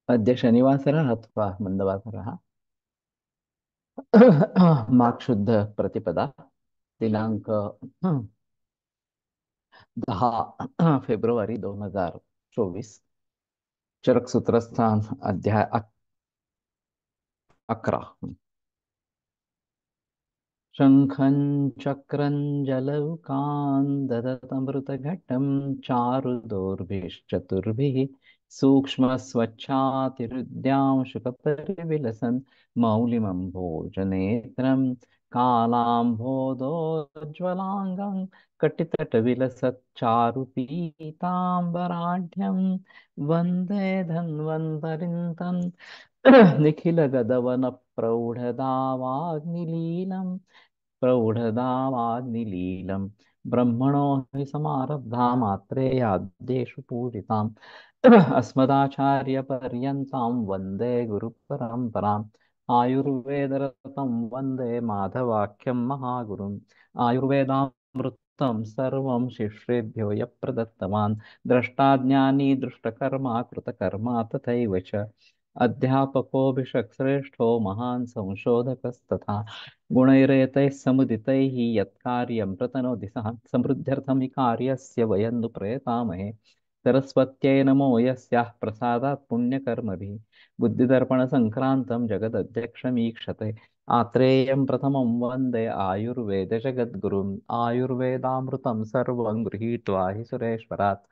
अद्य शनिवासरः अथवा मन्दवासरः। माघशुद्ध प्रतिपदा दिनांक 10 फेब्रुवारी 2024। चरक सूत्रस्थान अध्याय 11। शङ्खं चक्रं जलौकान् ददतमृतघटं चारुदोर्भिश्चतुर्भिः सूक्ष्मस्वच्छातिहृद्यां शुकपरिविलसन् मौलिमम्भोजनेत्रं कालाम्भोदोज्ज्वलाङ्गं कटितटविलसच्चारुपीताम्बराढ्यं वन्दे धन्वन्तरिं तं निखिलगदवनप्रौढदावाग्निलीलम् प्रौढदावाग्निलीलम् ब्रह्मणो हि समारब्धा मात्रेयाद्येषु पूजिताम् अस्मदाचार्यपर्यन्तां वन्दे गुरुपरम्पराम् आयुर्वेदरतं वन्दे माधवाख्यं महागुरुम् आयुर्वेदामृतं सर्वं शिष्येभ्यो यः प्रदत्तवान् द्रष्टाज्ञानी दृष्टकर्मा कृतकर्मा तथैव च अध्यापकोऽभिषक्श्रेष्ठो महान् संशोधकस्तथा गुणैरेतैः समुदितैः यत्कार्यं प्रतनोति सः समृद्ध्यर्थं हि कार्यस्य वयं नु प्रयतामहे सरस्वत्यै नमो यस्याः प्रसादात् पुण्यकर्मभिः बुद्धिदर्पणसङ्क्रान्तं जगदध्यक्षमीक्षते आत्रेयं प्रथमं वन्दे आयुर्वेदजगद्गुरुम् आयुर्वेदामृतं सर्वं गृहीत्वा हि सुरेश्वरात्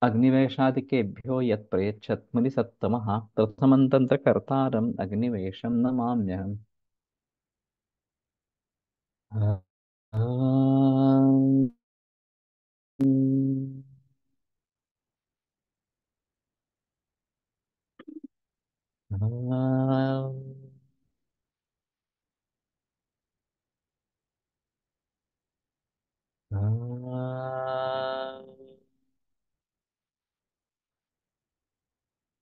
अग्निवेशादिकेभ्यो यत् प्रयच्छत् मुनिसत्तमः प्रथमं तन्त्रकर्तारम् अग्निवेशं नमाम्यहम्।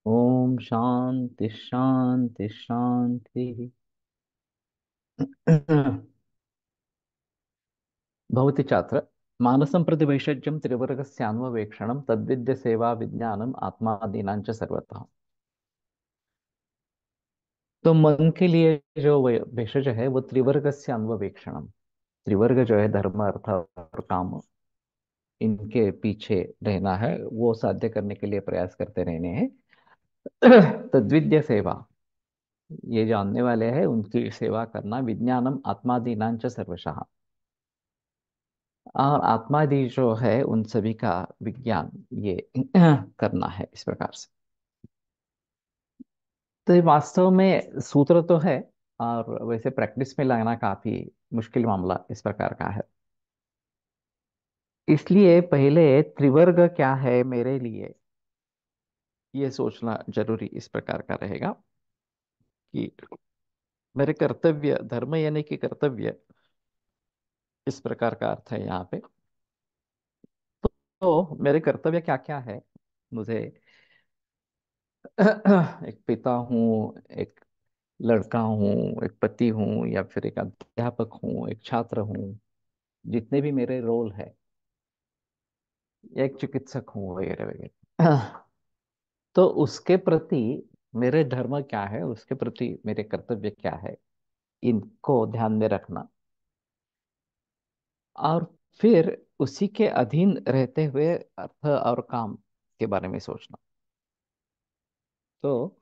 ॐ शांति शांति शांति। भवति छात्र मानसं प्रति वैषज्यं त्रिवर्गस्यान्ववेक्षणं तद्विद्य सेवा विज्ञानम आत्मादीनां च सर्वतः। तो मन के लिए जो भेषज है वो त्रिवर्ग से अन्ववेक्षणम। त्रिवर्ग जो है धर्म अर्थ और काम, इनके पीछे रहना है, वो साध्य करने के लिए प्रयास करते रहने हैं। तद्विद्य सेवा, ये जानने वाले हैं उनकी सेवा करना। विज्ञानम आत्मादीनां च सर्वशः, और आत्मादि जो है उन सभी का विज्ञान ये करना है इस प्रकार से। तो ये वास्तव में सूत्र तो है, और वैसे प्रैक्टिस में लाना काफी मुश्किल मामला इस प्रकार का है। इसलिए पहले त्रिवर्ग क्या है मेरे लिए, ये सोचना जरूरी इस प्रकार का रहेगा कि मेरे कर्तव्य, धर्म यानी कि कर्तव्य, इस प्रकार का अर्थ है यहाँ पे। तो मेरे कर्तव्य क्या क्या है। मुझे एक पिता हूँ, एक लड़का हूँ, एक पति हूँ, या फिर एक अध्यापक हूँ, एक छात्र हूँ, जितने भी मेरे रोल है, एक चिकित्सक हूँ वगैरह वगैरह। तो उसके प्रति मेरे धर्म क्या है, उसके प्रति मेरे कर्तव्य क्या है, इनको ध्यान में रखना, और फिर उसी के अधीन रहते हुए अर्थ और काम के बारे में सोचना। तो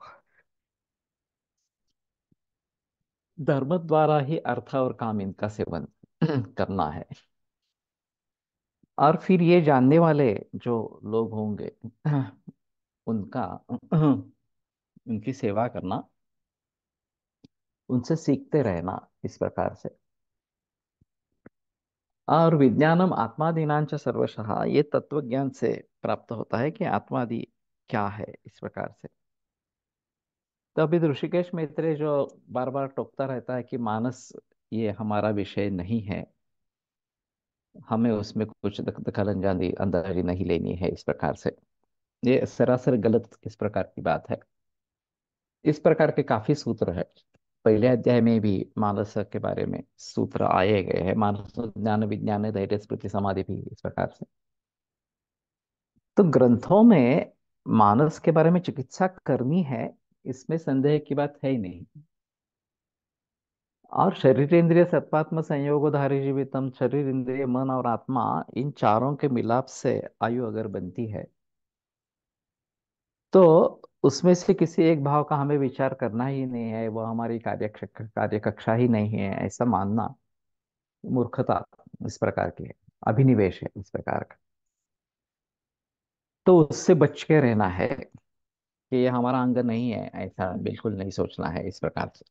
धर्म द्वारा ही अर्थ और काम इनका सेवन करना है। और फिर ये जानने वाले जो लोग होंगे उनका उनकी सेवा करना, उनसे सीखते रहना इस प्रकार से। और विज्ञानम आत्मादीनांच सर्वशः, ये तत्व ज्ञान से प्राप्त होता है कि आत्मादि क्या है इस प्रकार से। तो अभी ऋषिकेश मैत्रेय जो बार बार टोकता रहता है कि मानस ये हमारा विषय नहीं है, हमें उसमें कुछ दखल अंदाजी अंदाजी नहीं लेनी है इस प्रकार से, ये सरासर गलत इस प्रकार की बात है। इस प्रकार के काफी सूत्र है। पहले अध्याय में भी मानस के बारे में सूत्र आए गए हैं, मानस ज्ञान विज्ञान धैर्य स्मृति समाधि भी इस प्रकार से। तो ग्रंथों में मानस के बारे में चिकित्सा करनी है, इसमें संदेह की बात है ही नहीं। और शरीर इंद्रिय सत्पात्म संयोगोधारी जीवितम, शरीर इंद्रिय मन और आत्मा, इन चारों के मिलाप से आयु अगर बनती है, तो उसमें से किसी एक भाव का हमें विचार करना ही नहीं है, वो हमारी कार्यकक्षा ही नहीं है, ऐसा मानना मूर्खता इस प्रकार की है, अभिनिवेश है इस प्रकार का। तो उससे बच के रहना है कि ये हमारा अंग नहीं है, ऐसा बिल्कुल नहीं सोचना है इस प्रकार से।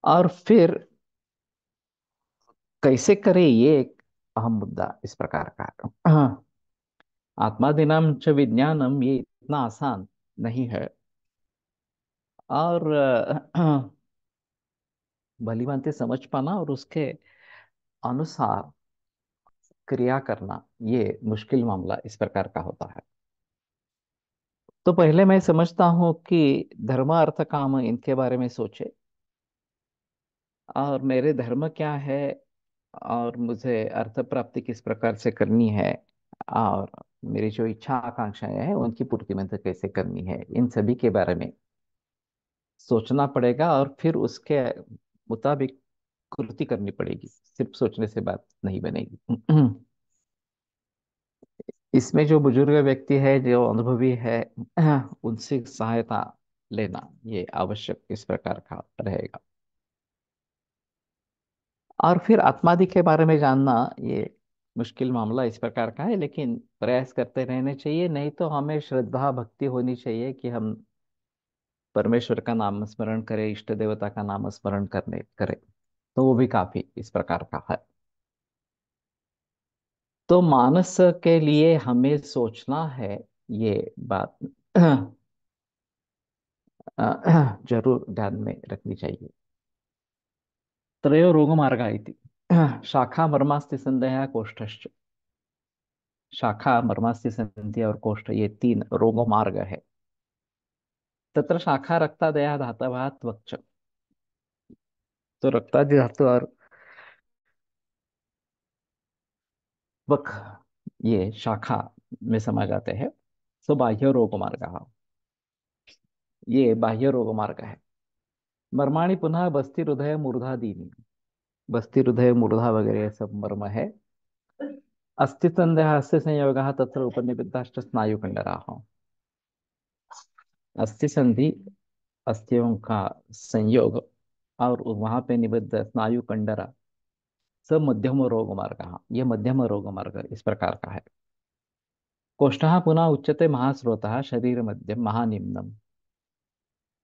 और फिर कैसे करें, ये एक अहम मुद्दा इस प्रकार का। आत्मादिनाम च विज्ञानम, ये इतना आसान नहीं है। और भली भांति समझ पाना और उसके अनुसार क्रिया करना, ये मुश्किल मामला इस प्रकार का होता है। तो पहले मैं समझता हूँ कि धर्म अर्थ काम इनके बारे में सोचे, और मेरे धर्म क्या है, और मुझे अर्थ प्राप्ति किस प्रकार से करनी है, और मेरी जो इच्छा आकांक्षाएं हैं उनकी पूर्ति मुझे कैसे करनी है, इन सभी के बारे में सोचना पड़ेगा, और फिर उसके मुताबिक कृति करनी पड़ेगी। सिर्फ सोचने से बात नहीं बनेगी। इसमें जो बुजुर्ग व्यक्ति है, जो अनुभवी है, उनसे सहायता लेना ये आवश्यक इस प्रकार का रहेगा। और फिर आत्मादि के बारे में जानना, ये मुश्किल मामला इस प्रकार का है, लेकिन प्रयास करते रहने चाहिए। नहीं तो हमें श्रद्धा भक्ति होनी चाहिए कि हम परमेश्वर का नाम स्मरण करें, इष्ट देवता का नाम स्मरण करने करें, तो वो भी काफी इस प्रकार का है। तो मानस के लिए हमें सोचना है, ये बात जरूर ध्यान में रखनी चाहिए। त्रयो रोगमार्गा इति शाखा मर्मास्ति संदेह कोष्ठश्च। शाखा मर्मास्ति संधि और कोष्ठ, ये तीन रोग मार्ग है। तत्र शाखा रक्तादया धातवः त्वक्च। तो रक्तादि धातु और त्वक, ये शाखा में समा जाते हैं। सो बाह्य रोग मार्ग, ये बाह्य रोग मार्ग है। मर्माणि पुनः बस्ति हृदय मूर्धा दीनी, बस्ति हृदय मूर्धा वगैरह ये सब मर्म है। अस्थि संदेह अस्थि संयोग तत्र उपनिबद्धाश्च स्नायुकंडराः। अस्थि संधि, अस्थियों का संयोग, और वहां पे निबद्ध स्नायु कंडरा, सब मध्यम रोग मार्ग, ये मध्यम रोग मार्ग इस प्रकार का है। कोष्ठः पुनः उच्यते महास्रोतः शरीर मध्यम महानिम्नम।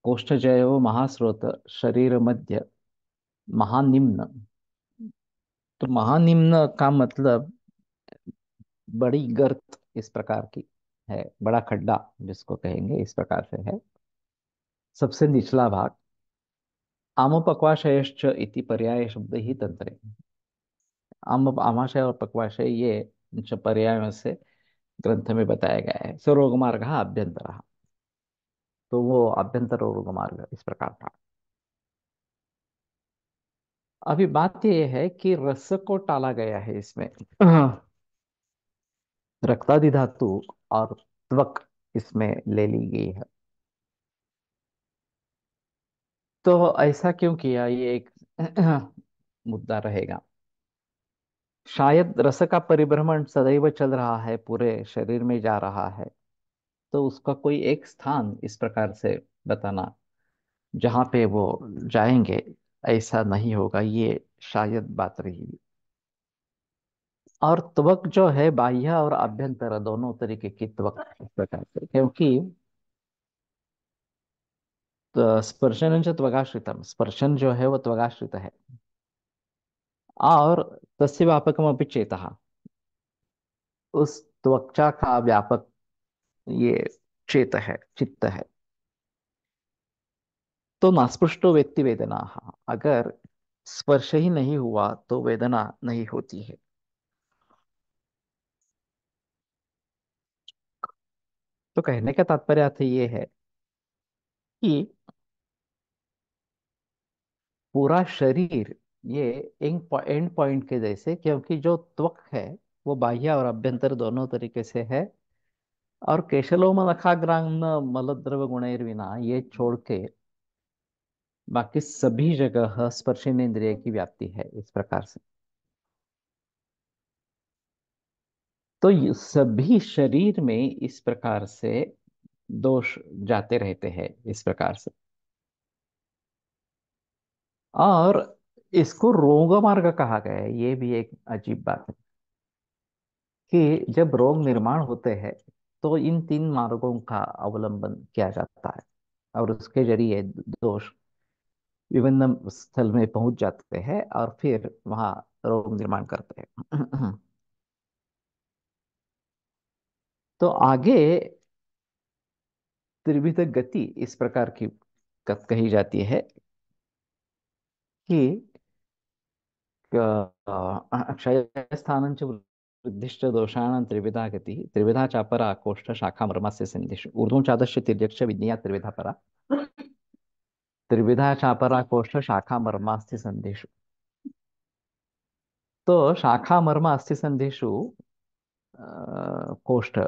कोष्ठजयो महास्रोत, शरीर मध्य महानिम्न। तो महानिम्न का मतलब बड़ी गर्त इस प्रकार की है, बड़ा खड्डा जिसको कहेंगे इस प्रकार से है, सबसे निचला भाग। आमोपक्वाशयश्च इति पर्याय शब्द ही तंत्रे। आमाशय और पक्वाशय, ये जो पर्यायों से ग्रंथ में बताया गया है। स्वरोग मार्ग अभ्यंतर, तो वो अभ्यंतर रोग मार्ग इस प्रकार था। अभी बात यह है कि रस को टाला गया है इसमें। रक्तादि धातु और त्वक इसमें ले ली गई है। तो ऐसा क्यों किया, ये एक मुद्दा रहेगा। शायद रस का परिभ्रमण सदैव चल रहा है, पूरे शरीर में जा रहा है, तो उसका कोई एक स्थान इस प्रकार से बताना जहाँ पे वो जाएंगे, ऐसा नहीं होगा, ये शायद बात रही। और त्वक जो है, बाह्य और आभ्यंतर दोनों तरीके की त्वक इस प्रकार से, क्योंकि स्पर्शन च त्वगाश्रितम, स्पर्शन जो है वो त्वगाश्रित है। और तस्य व्यापकम अपि चेतः, उस त्वचा का व्यापक ये चेत है, चित्त है। तो नास्पृष्टो व्यक्ति वेदना, अगर स्पर्श ही नहीं हुआ तो वेदना नहीं होती है। तो कहने का तात्पर्य अर्थ ये है कि पूरा शरीर ये एंड पॉइंट के जैसे, क्योंकि जो त्वक है वो बाह्य और अभ्यंतर दोनों तरीके से है, और केशलोम नखाग्रांगन मलद्रव गुणैर्विना ये छोड़ के बाकी सभी जगह स्पर्शेंद्रिय की व्याप्ति है इस प्रकार से। तो ये सभी शरीर में इस प्रकार से दोष जाते रहते हैं इस प्रकार से। और इसको रोग मार्ग कहा गया है, ये भी एक अजीब बात है कि जब रोग निर्माण होते हैं तो इन तीन मार्गों का अवलंबन किया जाता है और उसके जरिए दोष विभिन्न स्थल में पहुंच जाते हैं और फिर वहां रोग निर्माण करते हैं। तो आगे त्रिविध गति इस प्रकार की कही जाती है कि क्षयस्थानं च वृद्धिश्च दोषाणां त्रिविधा गति त्रिविधा चापरा कोष्ठ शाखा मर्मस्य संधिषु ऊर्ध्वं चादश्च तिर्यक्ष विज्ञेया त्रिविधा परा त्रिविधा चापरा कोष्ठ शाखा मर्मास्ति संधिषु। तो शाखा मर्म अस्थि संधिषु कोष्ठ,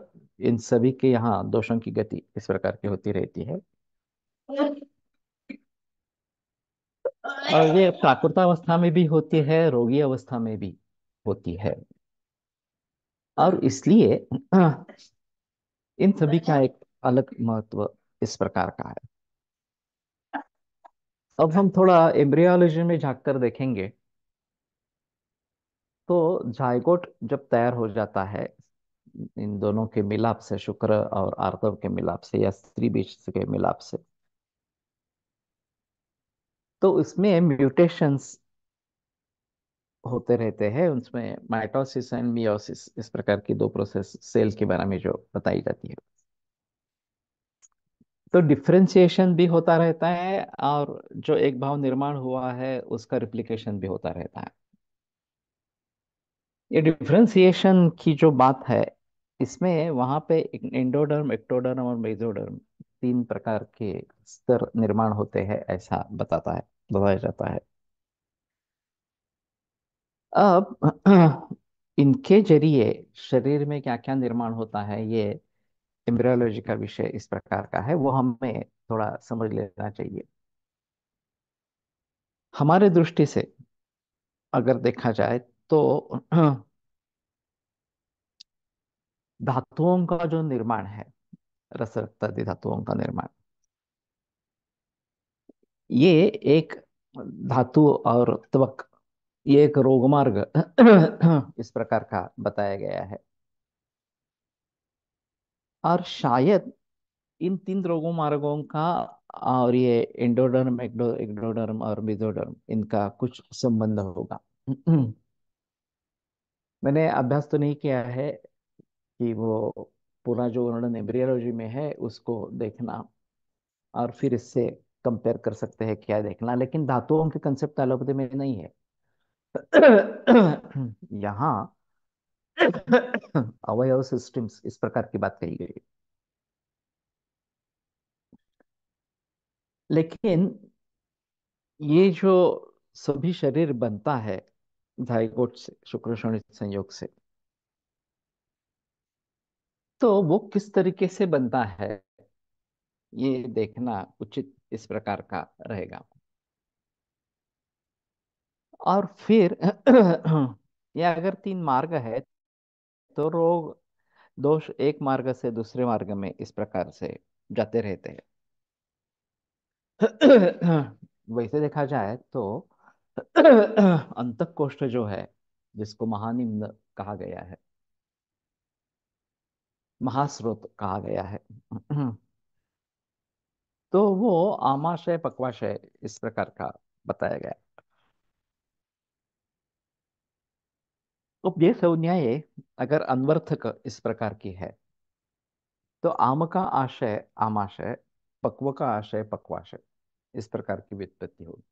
इन सभी के यहाँ दोषों की गति इस प्रकार की होती रहती है। और ये प्राकृतावस्था में भी होती है, रोगी अवस्था में भी होती है। और इसलिए इन सभी का एक अलग महत्व इस प्रकार का है। अब हम थोड़ा एम्ब्रियोलॉजी में झांक कर देखेंगे तो जाइगोट जब तैयार हो जाता है इन दोनों के मिलाप से, शुक्र और आर्तव के मिलाप से या स्त्री बीज के मिलाप से, तो उसमें म्यूटेशंस होते रहते हैं। उसमें माइटोसिस एंड मियोसिस इस प्रकार की दो प्रोसेस सेल के बारे में जो बताई जाती है। तो डिफरेंशिएशन भी होता रहता है और जो एक भाव निर्माण हुआ है उसका रिप्लिकेशन भी होता रहता है। ये डिफरेंशिएशन की जो बात है इसमें वहां पे एंडोडर्म, एक्टोडर्म और मेसोडर्म तीन प्रकार के स्तर निर्माण होते हैं ऐसा बताया जाता है। अब इनके जरिए शरीर में क्या क्या निर्माण होता है, ये एम्ब्रियोलॉजी का विषय इस प्रकार का है, वो हमें थोड़ा समझ लेना चाहिए। हमारे दृष्टि से अगर देखा जाए तो धातुओं का जो निर्माण है, रस रक्त आदि धातुओं का निर्माण, ये एक धातु और त्वक, ये एक रोगमार्ग इस प्रकार का बताया गया है। और शायद इन तीन रोगों मार्गों का और ये एंडोडर्म, एक्टोडर्म और मेसोडर्म, इनका कुछ संबंध होगा। मैंने अभ्यास तो नहीं किया है कि वो पूरा जो वर्णन एम्ब्रियोलॉजी में है उसको देखना और फिर इससे कंपेयर कर सकते हैं क्या देखना, लेकिन धातुओं के कंसेप्ट एलोपैथी में नहीं है। यहाँ अवयव सिस्टम्स इस प्रकार की बात कही गई है। लेकिन ये जो सभी शरीर बनता है जाइगोट से, शुक्र शोणित संयोग से, तो वो किस तरीके से बनता है ये देखना उचित इस प्रकार का रहेगा। और फिर ये अगर तीन मार्ग है तो रोग दोष एक मार्ग से दूसरे मार्ग में इस प्रकार से जाते रहते हैं। वैसे देखा जाए तो अंतः कोष्ठ जो है, जिसको महानिम्न कहा गया है, महास्रोत कहा गया है, तो वो आमाशय पक्वाशय इस प्रकार का बताया गया। तो ये संज्ञाएं अगर अनवर्थक इस प्रकार की है तो आम का आशय आमाशय, पक्व का आशय पक्वाशय, इस प्रकार की व्युत्पत्ति होगी।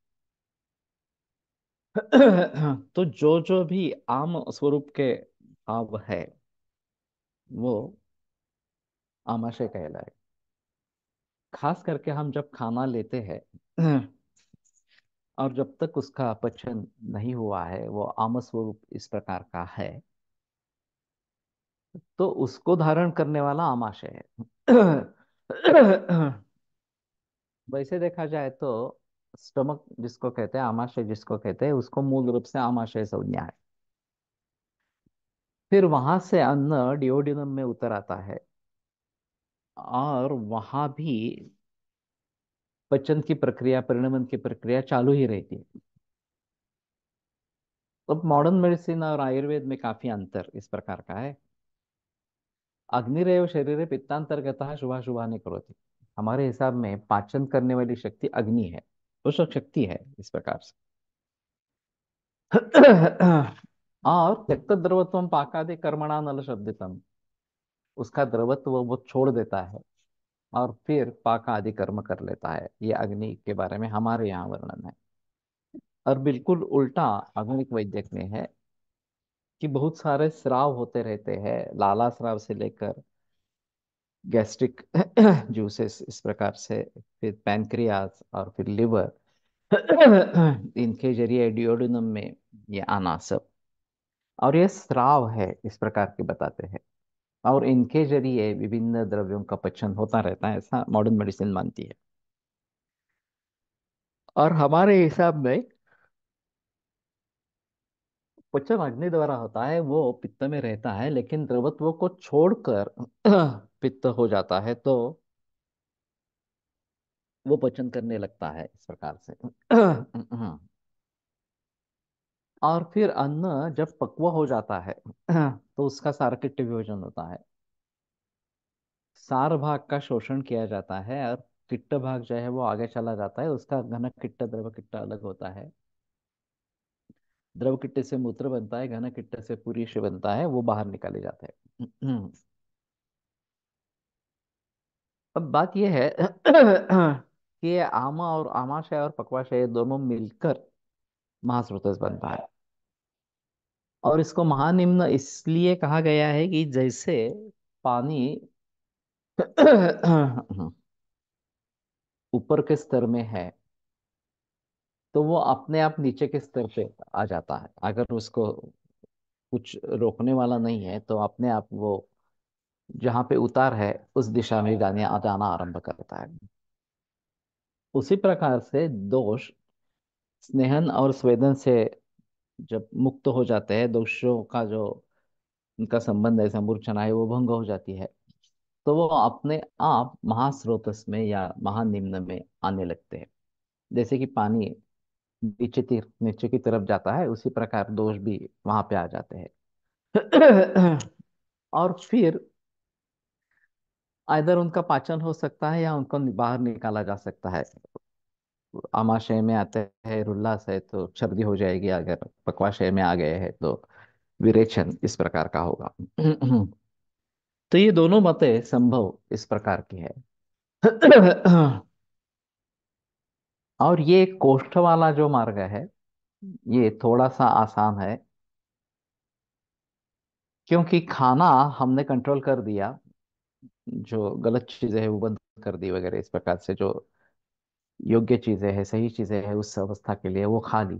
तो जो जो भी आम स्वरूप के भाव है वो आमाशय कहलाए। खास करके हम जब खाना लेते हैं और जब तक उसका अपचन नहीं हुआ है, वो आम स्वरूप इस प्रकार का है, तो उसको धारण करने वाला आमाशय है। वैसे देखा जाए तो स्टमक जिसको कहते हैं, आमाशय जिसको कहते हैं, उसको मूल रूप से आमाशय संज्ञा है। फिर वहां से अन्न डिओडिनम में उतर आता है, और वहां भी पचन की प्रक्रिया, परिणमन की प्रक्रिया चालू ही रहती है। अब मॉडर्न मेडिसिन और आयुर्वेद में काफी अंतर इस प्रकार का है। अग्निरेव शरीरे पित्तांतर्गतः शुभाशुभानि करोति। हमारे हिसाब में पाचन करने वाली शक्ति अग्नि है, उस शक्ति है इस प्रकार से। और त्यक्त द्रवत्वम पाकादि कर्मणा नल शब्दितम, उसका द्रवत्व वो छोड़ देता है और फिर पाक आदि कर्म कर लेता है। ये अग्नि के बारे में हमारे यहाँ वर्णन है। और बिल्कुल उल्टा आधुनिक वैद्यक में है कि बहुत सारे स्राव होते रहते हैं, लाला स्राव से लेकर गैस्ट्रिक जूसेस इस प्रकार से, फिर पैनक्रियास और फिर लिवर, इनके जरिए डिओडिनम में ये आना सब, और ये स्राव है इस प्रकार के बताते हैं। और इनके जरिए विभिन्न द्रव्यों का पचन होता रहता है, ऐसा मॉडर्न मेडिसिन मानती है। और हमारे हिसाब में पचन अग्नि द्वारा होता है, वो पित्त में रहता है, लेकिन द्रवत्व को छोड़कर पित्त हो जाता है, तो वो पचन करने लगता है इस प्रकार से। और फिर अन्न जब पक्व हो जाता है तो उसका सारकिट्य विभाजन होता है। सार भाग का शोषण किया जाता है, और किट्ट भाग जो है वो आगे चला जाता है, उसका घन किट्ट द्रव किट्ट अलग होता है। द्रव किट्ट से मूत्र बनता है, घन किट्ट से पुरीश बनता है, वो बाहर निकाले जाते हैं। अब बात यह है कि ये आमा और आमाशय और पक्वाशय दोनों मिलकर महास्रोतस बनता है। और इसको महानिम्न इसलिए कहा गया है कि जैसे पानी ऊपर के स्तर में है, तो वो अपने आप नीचे के स्तर पे आ जाता है। अगर उसको कुछ रोकने वाला नहीं है तो अपने आप वो जहाँ पे उतार है उस दिशा में जाने जाना आरंभ करता है। उसी प्रकार से दोष स्नेहन और स्वेदन से जब मुक्त हो जाते हैं, दोषों का जो उनका संबंध है, संमूर्छना है, वो भंग हो जाती है, तो वो अपने आप महास्रोतस में या महानिम्न में आने लगते हैं। जैसे कि पानी नीचे की तरफ जाता है, उसी प्रकार दोष भी वहां पे आ जाते हैं। और फिर इधर उनका पाचन हो सकता है या उनको बाहर निकाला जा सकता है। आमाशय में आते हैं उल्लास है तो सर्दी हो जाएगी, अगर पक्वाशय में आ गए हैं तो विरेचन इस प्रकार का होगा। तो ये दोनों मतें संभव इस प्रकार की है। और ये कोष्ठ वाला जो मार्ग है, ये थोड़ा सा आसान है, क्योंकि खाना हमने कंट्रोल कर दिया, जो गलत चीजें है वो बंद कर दी वगैरह इस प्रकार से, जो योग्य चीजें है, सही चीजें है उस अवस्था के लिए वो खा ली।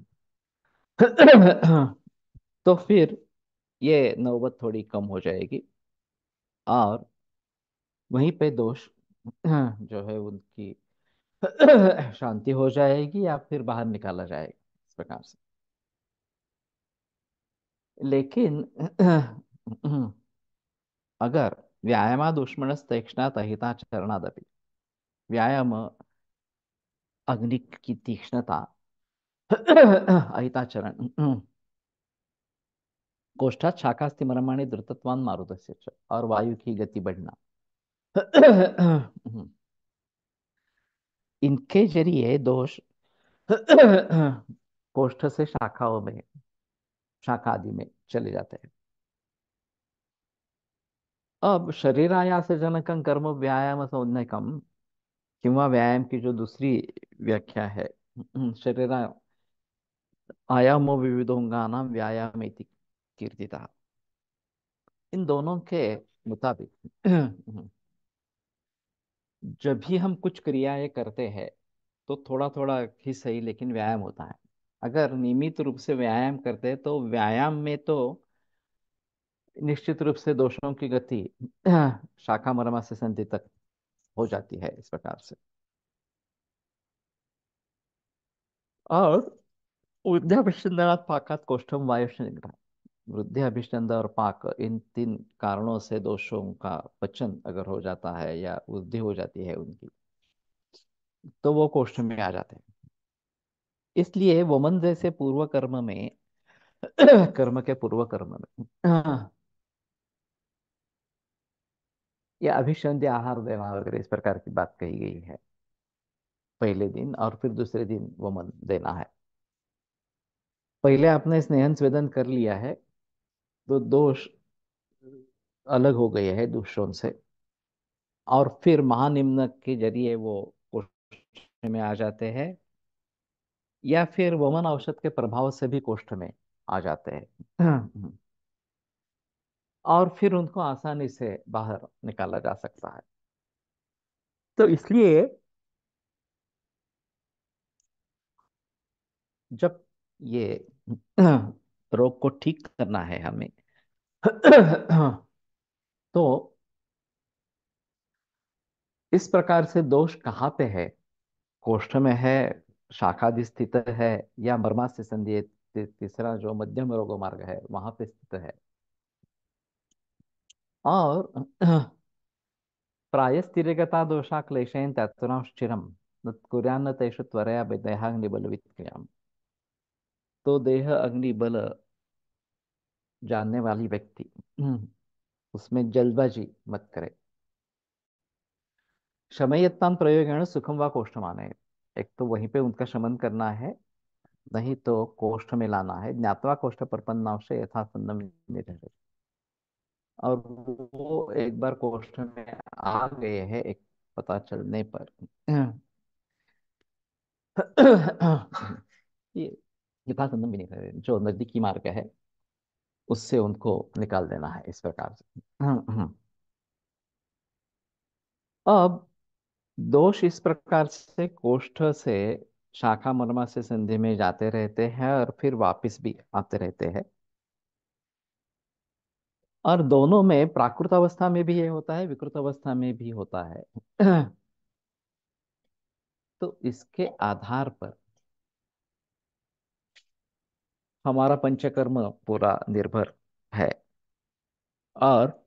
तो फिर ये नौबत थोड़ी कम हो जाएगी, और वहीं पे दोष जो है उनकी शांति हो जाएगी, या फिर बाहर निकाला जाएगा इस प्रकार से। लेकिन अगर व्यायामा दुष्मनस तीक्ष्णात अहिता चरणादपि, व्यायाम अग्नि की तीक्ष्णता, अहिताचरण, कोष्ठात शाखास्ति मरमाणी द्रुतत्वान मारुतस्य च, और वायु की गति बढ़ना। इनके जरिए दोष कोष्ठ से शाखाओं में, शाखा आदि में चले जाते हैं। अब शरीरायास जनकं कर्म व्यायाम सौन्नकम, किंवा व्यायाम की जो दूसरी व्याख्या है, शरीर आयामो विविधोंगानाम व्यायाम इति कीर्तिता, इन दोनों के मुताबिक जब भी हम कुछ क्रियाएं करते हैं तो थोड़ा थोड़ा ही सही, लेकिन व्यायाम होता है। अगर नियमित रूप से व्यायाम करते हैं तो व्यायाम में तो निश्चित रूप से दोषों की गति शाखा मरमा से संधि तक हो जाती है इस प्रकार से। और वृद्धाभिसंधानात् पाकात् कोष्ठम वायुश्च निग्रह। वृद्धि अभिष्टंद और पाक, इन तीन कारणों से दोषों का पचन अगर हो जाता है या वृद्धि हो जाती है उनकी, तो वो कोष्ठ में आ जाते हैं। इसलिए वमन जैसे पूर्व कर्म में कर्म के पूर्व कर्म में या अभिसंध्य आहार देना वगैरह इस प्रकार की बात कही गई है। पहले दिन और फिर दूसरे दिन वमन देना है। पहले आपने स्नेहन स्वेदन कर लिया है तो दोष अलग हो गए हैं दूसरों से, और फिर महानिम्न के जरिए वो कोष्ठ में आ जाते हैं, या फिर वमन औषध के प्रभाव से भी कोष्ठ में आ जाते हैं। और फिर उनको आसानी से बाहर निकाला जा सकता है। तो इसलिए जब ये रोग को ठीक करना है हमें तो इस प्रकार से दोष कहाँ पे है, कोष्ठ में है, शाखादि स्थित है, या मर्मास्य संधि तीसरा जो मध्यम रोग मार्ग है वहां पे स्थित है। और प्रायस्तिरगता दोषा क्लेशेन तत्नाश्चिरम न कुर्यान्न तेषु त्वरया देहाग्निबल विक्रियाम। तो देह अग्नि बल जानने वाली व्यक्ति उसमें जल्दबाजी मत करे। शमयत्तान प्रयोगेण सुखम व कोष्ठ माने। एक तो वहीं पे उनका शमन करना है, नहीं तो कोष्ठ में लाना है। ज्ञातवा कोष्ठ प्रपन्नाव से यथा संदम निधरे। और वो एक बार कोष्ठ में आ गए हैं एक पता चलने पर ये यथा संदम भी नहीं करे, जो नजदीकी मार्ग है उससे उनको निकाल देना है इस प्रकार से। अब दोष इस प्रकार से कोष्ठ से शाखा मर्मा से संधि में जाते रहते हैं और फिर वापस भी आते रहते हैं। और दोनों में प्राकृत अवस्था में भी ये होता है, विकृत अवस्था में भी होता है। तो इसके आधार पर हमारा पंचकर्म पूरा निर्भर है। और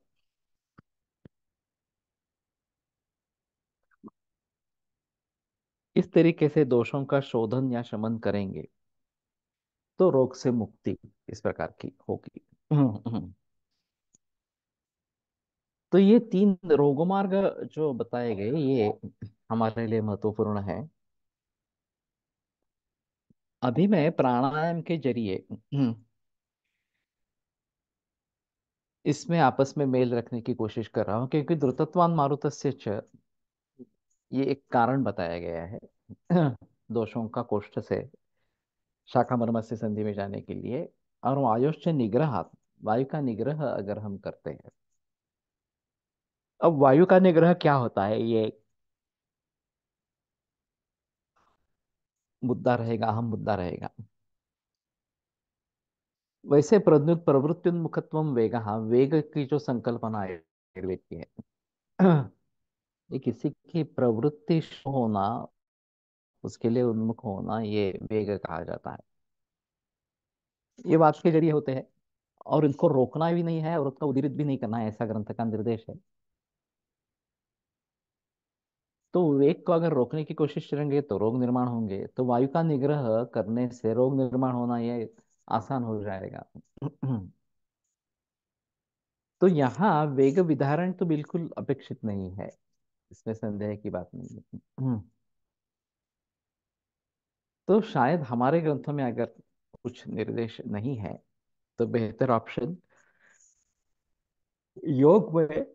इस तरीके से दोषों का शोधन या शमन करेंगे तो रोग से मुक्ति इस प्रकार की होगी। तो ये तीन रोगमार्ग जो बताए गए ये हमारे लिए महत्वपूर्ण है। अभी मैं प्राणायाम के जरिए इसमें आपस में मेल रखने की कोशिश कर रहा हूँ, क्योंकि द्रुतत्वान मारुतस्य च ये एक कारण बताया गया है दोषों का कोष्ठ से शाखा मर्म से संधि में जाने के लिए। और वायुश्च निग्रह, वायु का निग्रह अगर हम करते हैं। अब वायु का निग्रह क्या होता है, ये मुद्दा रहेगा, अहम मुद्दा रहेगा। वैसे प्रवृत्त्युन्मुखत्व वेग, वेग की जो संकल्पना है आयुर्वेद की है ये किसी की प्रवृत्ति होना, उसके लिए उन्मुख होना, ये वेग कहा जाता है। ये बात के जरिए होते हैं, और इनको रोकना भी नहीं है और उसका उद्दीरित भी नहीं करना है, ऐसा ग्रंथ का निर्देश है। तो वेग को अगर रोकने की कोशिश करेंगे तो रोग निर्माण होंगे, तो वायु का निग्रह करने से रोग निर्माण होना ये आसान हो जाएगा। तो यहाँ वेग विधारण तो बिल्कुल अपेक्षित नहीं है, इसमें संदेह की बात नहीं है। तो शायद हमारे ग्रंथों में अगर कुछ निर्देश नहीं है तो बेहतर ऑप्शन योग में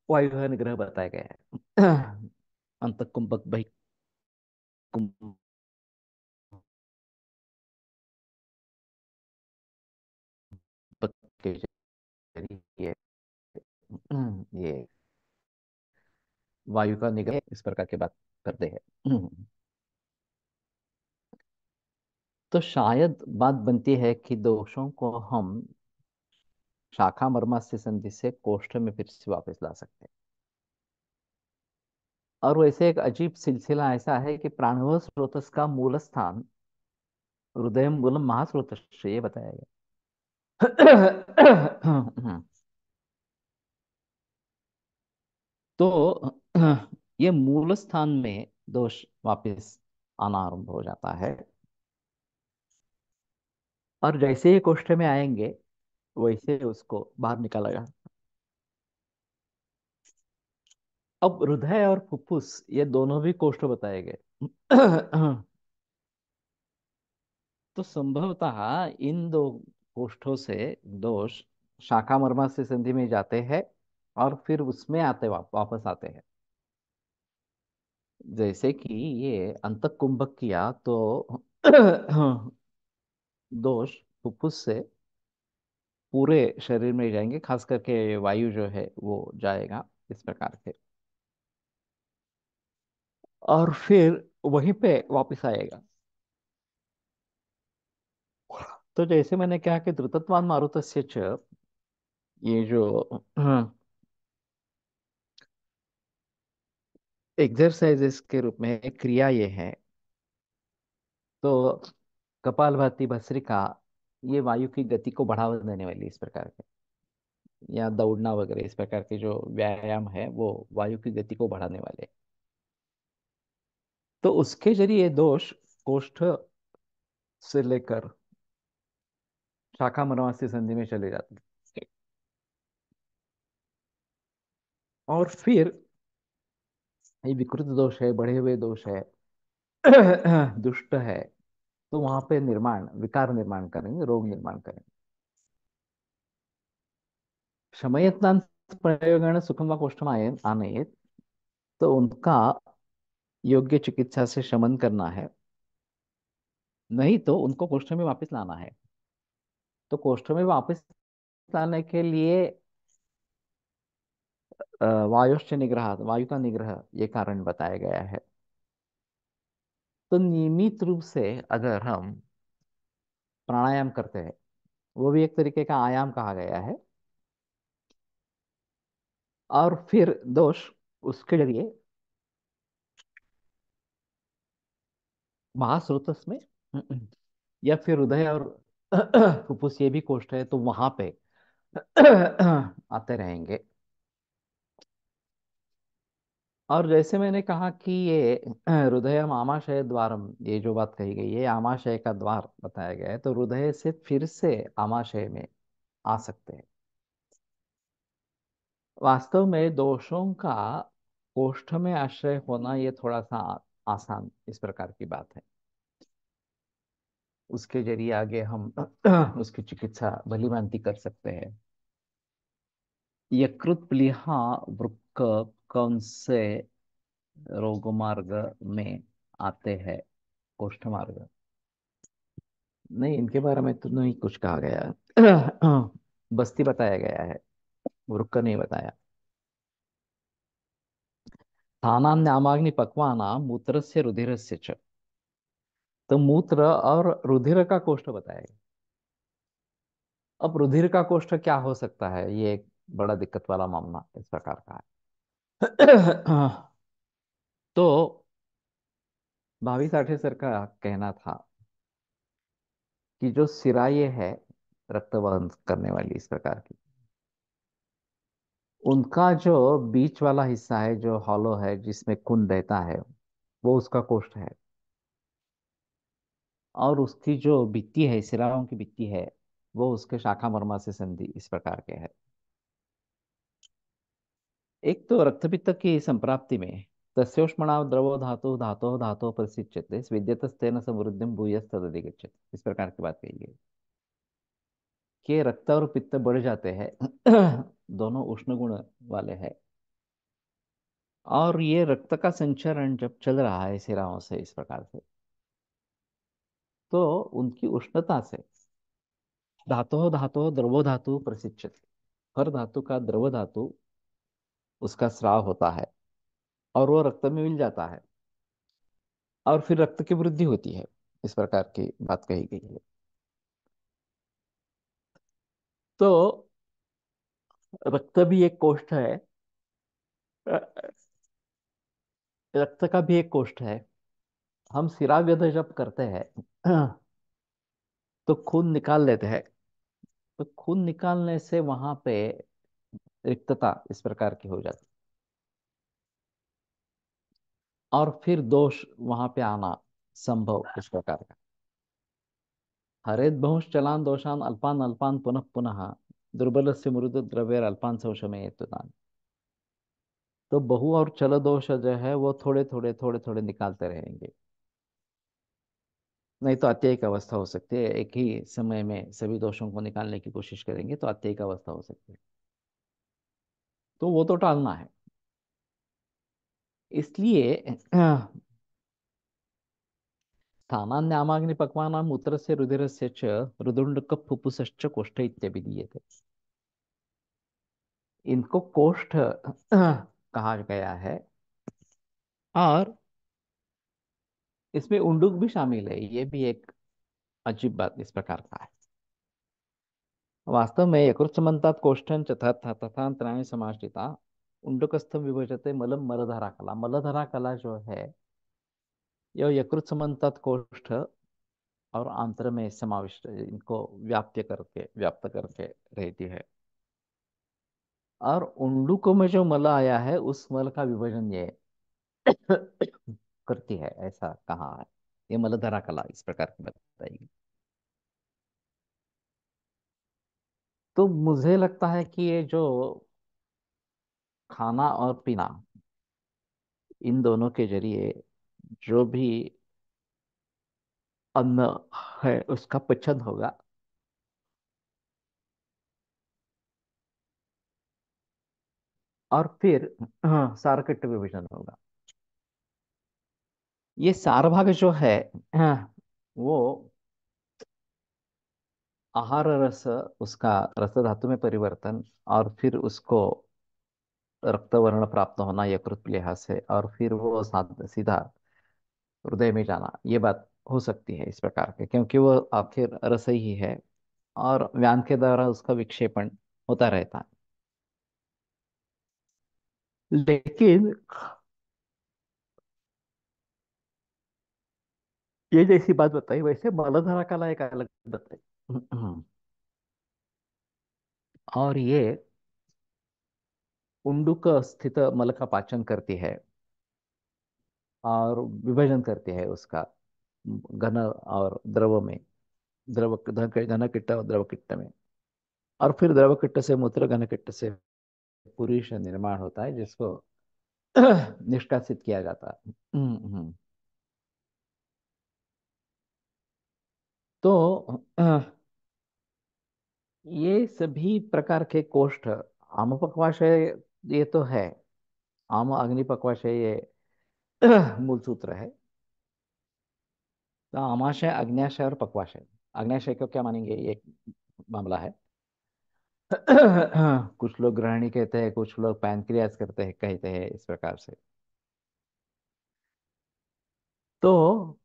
वायु का निग्रह बताया गया है। अंत कुंभक बहि कुंभक के जरिए ये वायु का निग्रह इस प्रकार की बात करते हैं। तो शायद बात बनती है कि दोषों को हम शाखा मर्मास्य संधि से कोष्ठ में फिर से वापस ला सकते हैं। और वैसे एक अजीब सिलसिला ऐसा है कि प्राणव स्रोतस का मूल स्थान हृदय मूलम महास्रोतस्य, ये बताया गया। तो ये मूल स्थान में दोष वापस आना आरंभ हो जाता है, और जैसे ही कोष्ठ में आएंगे वैसे उसको बाहर निकाला जाए। अब हृदय और फुफ्फुस ये दोनों भी कोष्ठ बताए गए। तो संभवतः इन दो कोष्ठों से दोष शाखा मर्मास्य संधि में जाते हैं और फिर उसमें आते वापस आते हैं। जैसे कि ये अंतः कुंभक किया तो दोष फुफ्फुस से पूरे शरीर में जाएंगे, खास करके वायु जो है वो जाएगा इस प्रकार से, और फिर वहीं पे वापस आएगा। तो जैसे मैंने कहा कि द्रुतत्वान् मारुतस्य च, ये जो एक्सरसाइजेस के रूप में एक क्रिया ये है। तो कपालभाति भस्त्रिका ये वायु की गति को बढ़ावा देने वाली इस प्रकार के, या दौड़ना वगैरह इस प्रकार के जो व्यायाम है वो वायु की गति को बढ़ाने वाले। तो उसके जरिए दोष कोष्ठ से लेकर शाखा मरवासी संधि में चले जाते हैं, और फिर ये विकृत दोष है, बढ़े हुए दोष है, दुष्ट है, तो वहां पे निर्माण विकार निर्माण करेंगे, रोग निर्माण करेंगे। शमयत्नान् प्रयोगेण सुखम व कोष्ठम आनयेत, तो उनका योग्य चिकित्सा से शमन करना है, नहीं तो उनको कोष्ठ में वापस लाना है। तो कोष्ठ में वापस लाने के लिए वायुश्च निग्रह, वायु का निग्रह ये कारण बताया गया है। तो नियमित रूप से अगर हम प्राणायाम करते हैं, वो भी एक तरीके का आयाम कहा गया है, और फिर दोष उसके जरिए महास्रोतस में या फिर हृदय और फुफ्फुस ये भी कोष्ठ है तो वहां पे आते रहेंगे। और जैसे मैंने कहा कि ये हृदयम आमाशय द्वारम, ये जो बात कही गई है आमाशय का द्वार बताया गया है, तो हृदय से फिर से आमाशय में आ सकते हैं। वास्तव में दोषों का कोष्ठ में आश्रय होना ये थोड़ा सा आसान इस प्रकार की बात है। उसके जरिए आगे हम उसकी चिकित्सा भली भांति कर सकते हैं। यकृत प्लीहा वृक्क कौन से रोग मार्ग में आते हैं, कोष्ठ मार्ग? नहीं, इनके बारे में तो नहीं कुछ कहा गया। बस्ती बताया गया है, वृक्क नहीं बताया। स्थानान्यामाग्नि पक्वाना मूत्रस्य रुधिरस्य च, तो मूत्र और रुधिर का कोष्ठ बताया गया। अब रुधिर का कोष्ठ क्या हो सकता है, ये एक बड़ा दिक्कत वाला मामला इस प्रकार का है। तो भावी साठे सर का कहना था कि जो सिराए है रक्त वहन करने वाली इस प्रकार की, उनका जो बीच वाला हिस्सा है जो हॉलो है जिसमें खून बहता है, वो उसका कोष्ठ है। और उसकी जो भित्ति है, सिराओं की भित्ति है, वो उसके शाखा मर्मा से संधि इस प्रकार के है। एक तो रक्तपित्त की संप्राप्ति में तस्योष्मणाव द्रवो धातु धातो धातो प्रसिच्यते विद्यतस्तेन समृद्धिम भूयस्तदिगच्छति, इस प्रकार की बात कही है कि रक्त और पित्त बढ़ जाते हैं। दोनों उष्ण गुण वाले हैं, और ये रक्त का संचरण जब चल रहा है सिराओं से इस प्रकार से, तो उनकी उष्णता से धातो धातो द्रवो धातु प्रसिच्यते, हर धातु का द्रव धातु उसका स्राव होता है और वो रक्त में मिल जाता है, और फिर रक्त की वृद्धि होती है, इस प्रकार की बात कही गई है। तो रक्त भी एक कोष्ठ है। अ, रक्त का भी एक कोष्ठ है। हम सिराव्यध जब करते हैं तो खून निकाल लेते हैं। तो खून निकालने से वहां पे रिक्तता इस प्रकार की हो जाती है, और फिर दोष वहां पे आना संभव इस प्रकार का। हरेत बहुंश चलान दोषान अल्पान अल्पान पुनः पुनः दुर्बल से मृदु द्रव्य अल्पान शोषमय तुदान। तो बहु और चल दोष जो है वो थोड़े थोड़े निकालते रहेंगे। नहीं तो अत्ययिक अवस्था हो सकती है, एक ही समय में सभी दोषों को निकालने की कोशिश करेंगे तो अत्ययिक अवस्था हो सकती है। तो वो तो टालना है। इसलिए स्थानान्यामाग्निपक्वानाम् उत्तरस्य रुधिरस्य च रुदुण्डक फुफ्फुसश्च कोष्ठ इत्यभिधीयते। इनको कोष्ठ कहा गया है। और इसमें उंडुक भी शामिल है, ये भी एक अजीब बात इस प्रकार का है। वास्तव में यकृत्समन्तात् कोष्ठं च तथांतराणि समाश्रिता उंडकस्थं विभजते मलम मलधारा कला। मलधारा कला जो है यह यकृत्समन्तात् कोष्ठ और आंत्र में समाविष्ट इनको व्याप्त करके रहती है। और उंडुक में जो मल आया है उस मल का विभाजन ये करती है, ऐसा कहा है। ये मलधारा कला इस प्रकार की बताएगी। तो मुझे लगता है कि ये जो खाना और पीना, इन दोनों के जरिए जो भी अन्न है उसका पचन होगा। और फिर सारकट्ट विभाजन होगा। ये सार भाग जो है वो आहार रस, उसका रस धातु में परिवर्तन, और फिर उसको रक्तवर्ण प्राप्त होना यकृत प्लीहा से, और फिर वो सीधा हृदय में जाना, ये बात हो सकती है इस प्रकार के, क्योंकि वो आखिर रस ही है और व्यान के द्वारा उसका विक्षेपण होता रहता है। लेकिन ये जैसी बात बताई वैसे मलधारा कला एक अलग बताई। और ये उंडुक स्थित मल का पाचन करती है और विभाजन करती है उसका घन और द्रव में, घन किट्ट और द्रव किट्ट में। और फिर द्रव किट्ट से मूत्र, घन किट्ट से पुरीश निर्माण होता है जिसको निष्कासित किया जाता है। तो ये सभी प्रकार के कोष्ठ आम पक्वाशय ये तो है। आम अग्नि पक्वाशय ये मूल सूत्र है। तो आमाशय, अग्न्याशय और पक्वाशय। अग्न्याशय को क्या मानेंगे, ये एक मामला है। कुछ लोग ग्रहणी कहते हैं, कुछ लोग पैनक्रियास कहते हैं इस प्रकार से। तो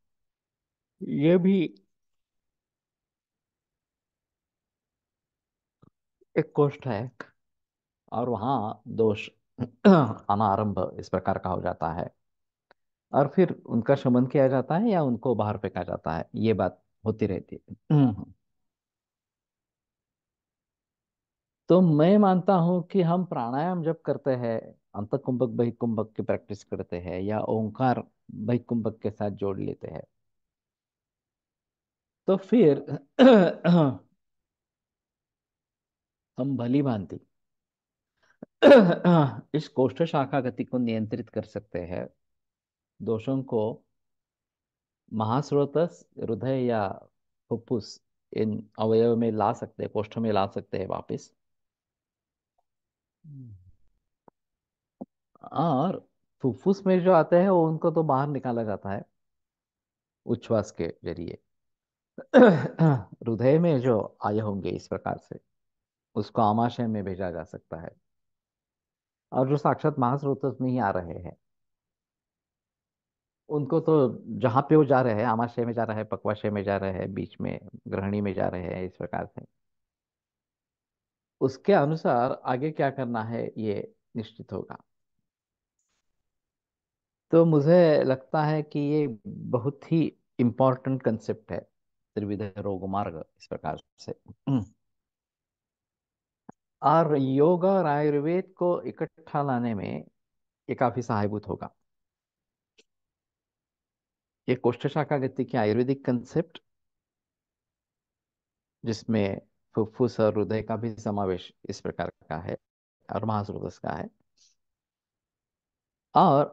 ये भी एक कोष्ठ है, और वहाँ दोष आना आरंभ इस प्रकार का हो जाता है। और फिर उनका शमन किया जाता है या उनको बाहर फेंका जाता है, ये बात होती रहती है। तो मैं मानता हूं कि हम प्राणायाम जब करते हैं, अंत कुंभक बहिकुंभक की प्रैक्टिस करते हैं, या ओंकार बहिकुंभक के साथ जोड़ लेते हैं, तो फिर हम भली भांति इस कोष्ठ शाखा गति को नियंत्रित कर सकते हैं। दोषों को महास्रोतस, हृदय या फुफ्फुस, इन अवयव में ला सकते हैं, कोष्ठ में ला सकते हैं वापस। हम्म। और फुफ्फुस में जो आते हैं वो उनको तो बाहर निकाला जाता है उच्छ्वास के जरिए। हृदय में जो आए होंगे इस प्रकार से उसको आमाशय में भेजा जा सकता है। और जो साक्षात महास्रोत में ही आ रहे हैं उनको तो जहाँ पे वो जा रहे हैं, आमाशय में जा रहे हैं, पक्वाशय में जा रहे हैं, बीच में ग्रहणी में जा रहे हैं, इस प्रकार से उसके अनुसार आगे क्या करना है ये निश्चित होगा। तो मुझे लगता है कि ये बहुत ही इम्पोर्टेंट कंसेप्ट है, त्रिविध रोग मार्ग इस प्रकार से। और योग और आयुर्वेद को इकट्ठा लाने में ये काफी सहायभूत होगा। ये कोष्ठ शाखा गति की आयुर्वेदिक कंसेप्ट, जिसमें फुफ्फुस और हृदय का भी समावेश इस प्रकार का है, और महाश्रोतस का है। और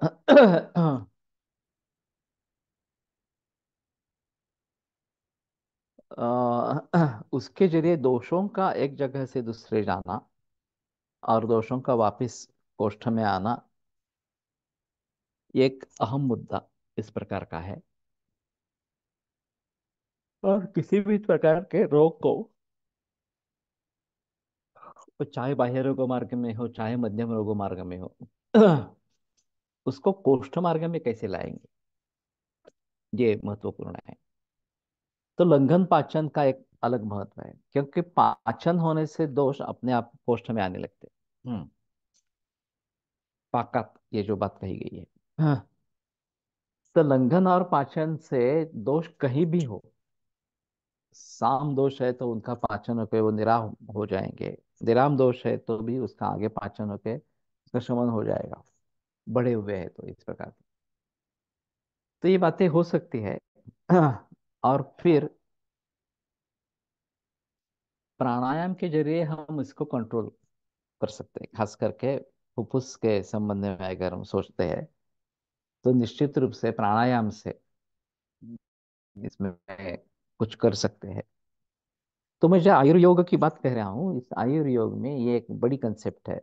उसके जरिए दोषों का एक जगह से दूसरे जाना और दोषों का वापस कोष्ठ में आना, ये एक अहम मुद्दा इस प्रकार का है। और किसी भी प्रकार के रोग को, वो चाहे बाह्य रोग मार्ग में हो चाहे मध्यम रोग मार्ग में हो, उसको कोष्ठ मार्ग में कैसे लाएंगे, ये महत्वपूर्ण है। तो लंघन पाचन का एक अलग महत्व है, क्योंकि पाचन होने से दोष अपने आप कोष्ठ में आने लगते हैं। पाकत, ये जो बात कही गई है। हाँ, तो लंघन और पाचन से दोष कहीं भी हो, साम दोष है तो उनका पाचन होके वो निराम हो जाएंगे, विराम दोष है तो भी उसका आगे पाचन होके उसका शमन हो जाएगा, बड़े हुए हैं तो इस प्रकार की। तो ये बातें हो सकती है। और फिर प्राणायाम के जरिए हम इसको कंट्रोल कर सकते हैं, खास करके फुफ्फुस के संबंध में अगर हम सोचते हैं तो निश्चित रूप से प्राणायाम से इसमें कुछ कर सकते हैं। तो मैं जो आयुर्योग की बात कह रहा हूँ, इस आयुर्योग में ये एक बड़ी कंसेप्ट है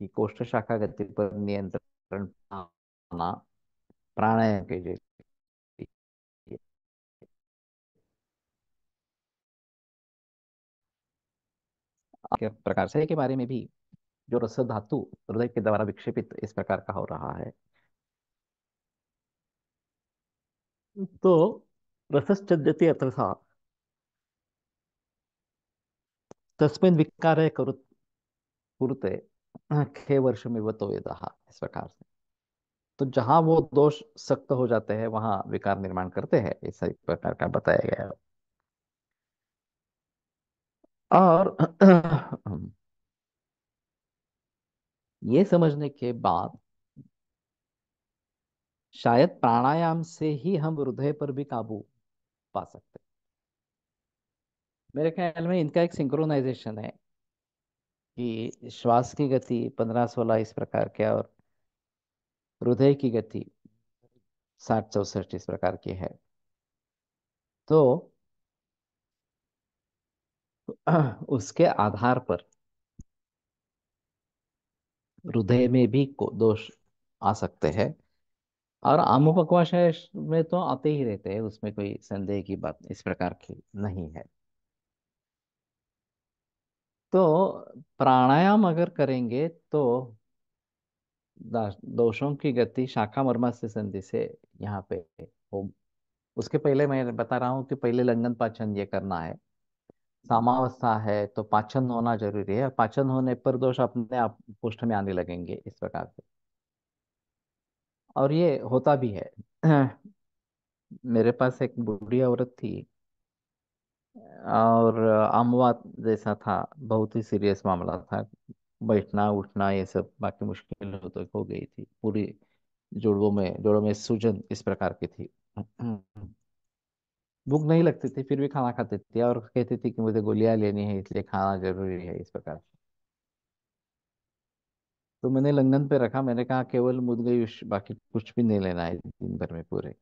कि कोष्ठ शाखा गति पर नियंत्रण पाना प्राणायाम के जरिए। के प्रकार से के बारे में भी, जो रस धातु हृदय के द्वारा विक्षेपित इस प्रकार का हो रहा है, तो रसश्चद्यते अत्रसा तस्मिन् विकारे कुरुते खे वर्ष में वो वेदः, इस प्रकार से। तो जहां वो दोष सख्त हो जाते हैं वहां विकार निर्माण करते हैं, इस प्रकार का बताया गया है। और ये समझने के बाद शायद प्राणायाम से ही हम हृदय पर भी काबू पा सकते हैं। मेरे ख्याल में इनका एक सिंक्रोनाइजेशन है कि श्वास की गति 15-16 इस प्रकार के, और हृदय की गति 60-64 इस प्रकार की है। तो उसके आधार पर हृदय में भी दोष आ सकते हैं, और आम पकवाशय में तो आते ही रहते हैं, उसमें कोई संदेह की बात इस प्रकार की नहीं है। तो प्राणायाम अगर करेंगे तो दोषों की गति शाखा मर्मा से संधि से यहाँ पे हो। उसके पहले मैं बता रहा हूँ कि पहले लंघन पाचन ये करना है। सामावस्था है तो पाचन होना जरूरी है, पाचन होने पर दोष अपने आप कोष्ठ में आने लगेंगे इस प्रकार से। और ये होता भी है। मेरे पास एक बूढ़ी औरत थी, और अमवात जैसा था, बहुत ही सीरियस मामला था। बैठना उठना ये सब बाकी मुश्किल हो गई थी पूरी। जोड़ों में सूजन इस प्रकार की थी। भूख नहीं लगती थी फिर भी खाना खाती थी, और कहती थी कि मुझे गोलियां लेनी है इसलिए खाना जरूरी है इस प्रकार। तो मैंने लंदन पे रखा, मैंने कहा केवल मुदगयुष, बाकी कुछ भी नहीं लेना है दिन भर में पूरे।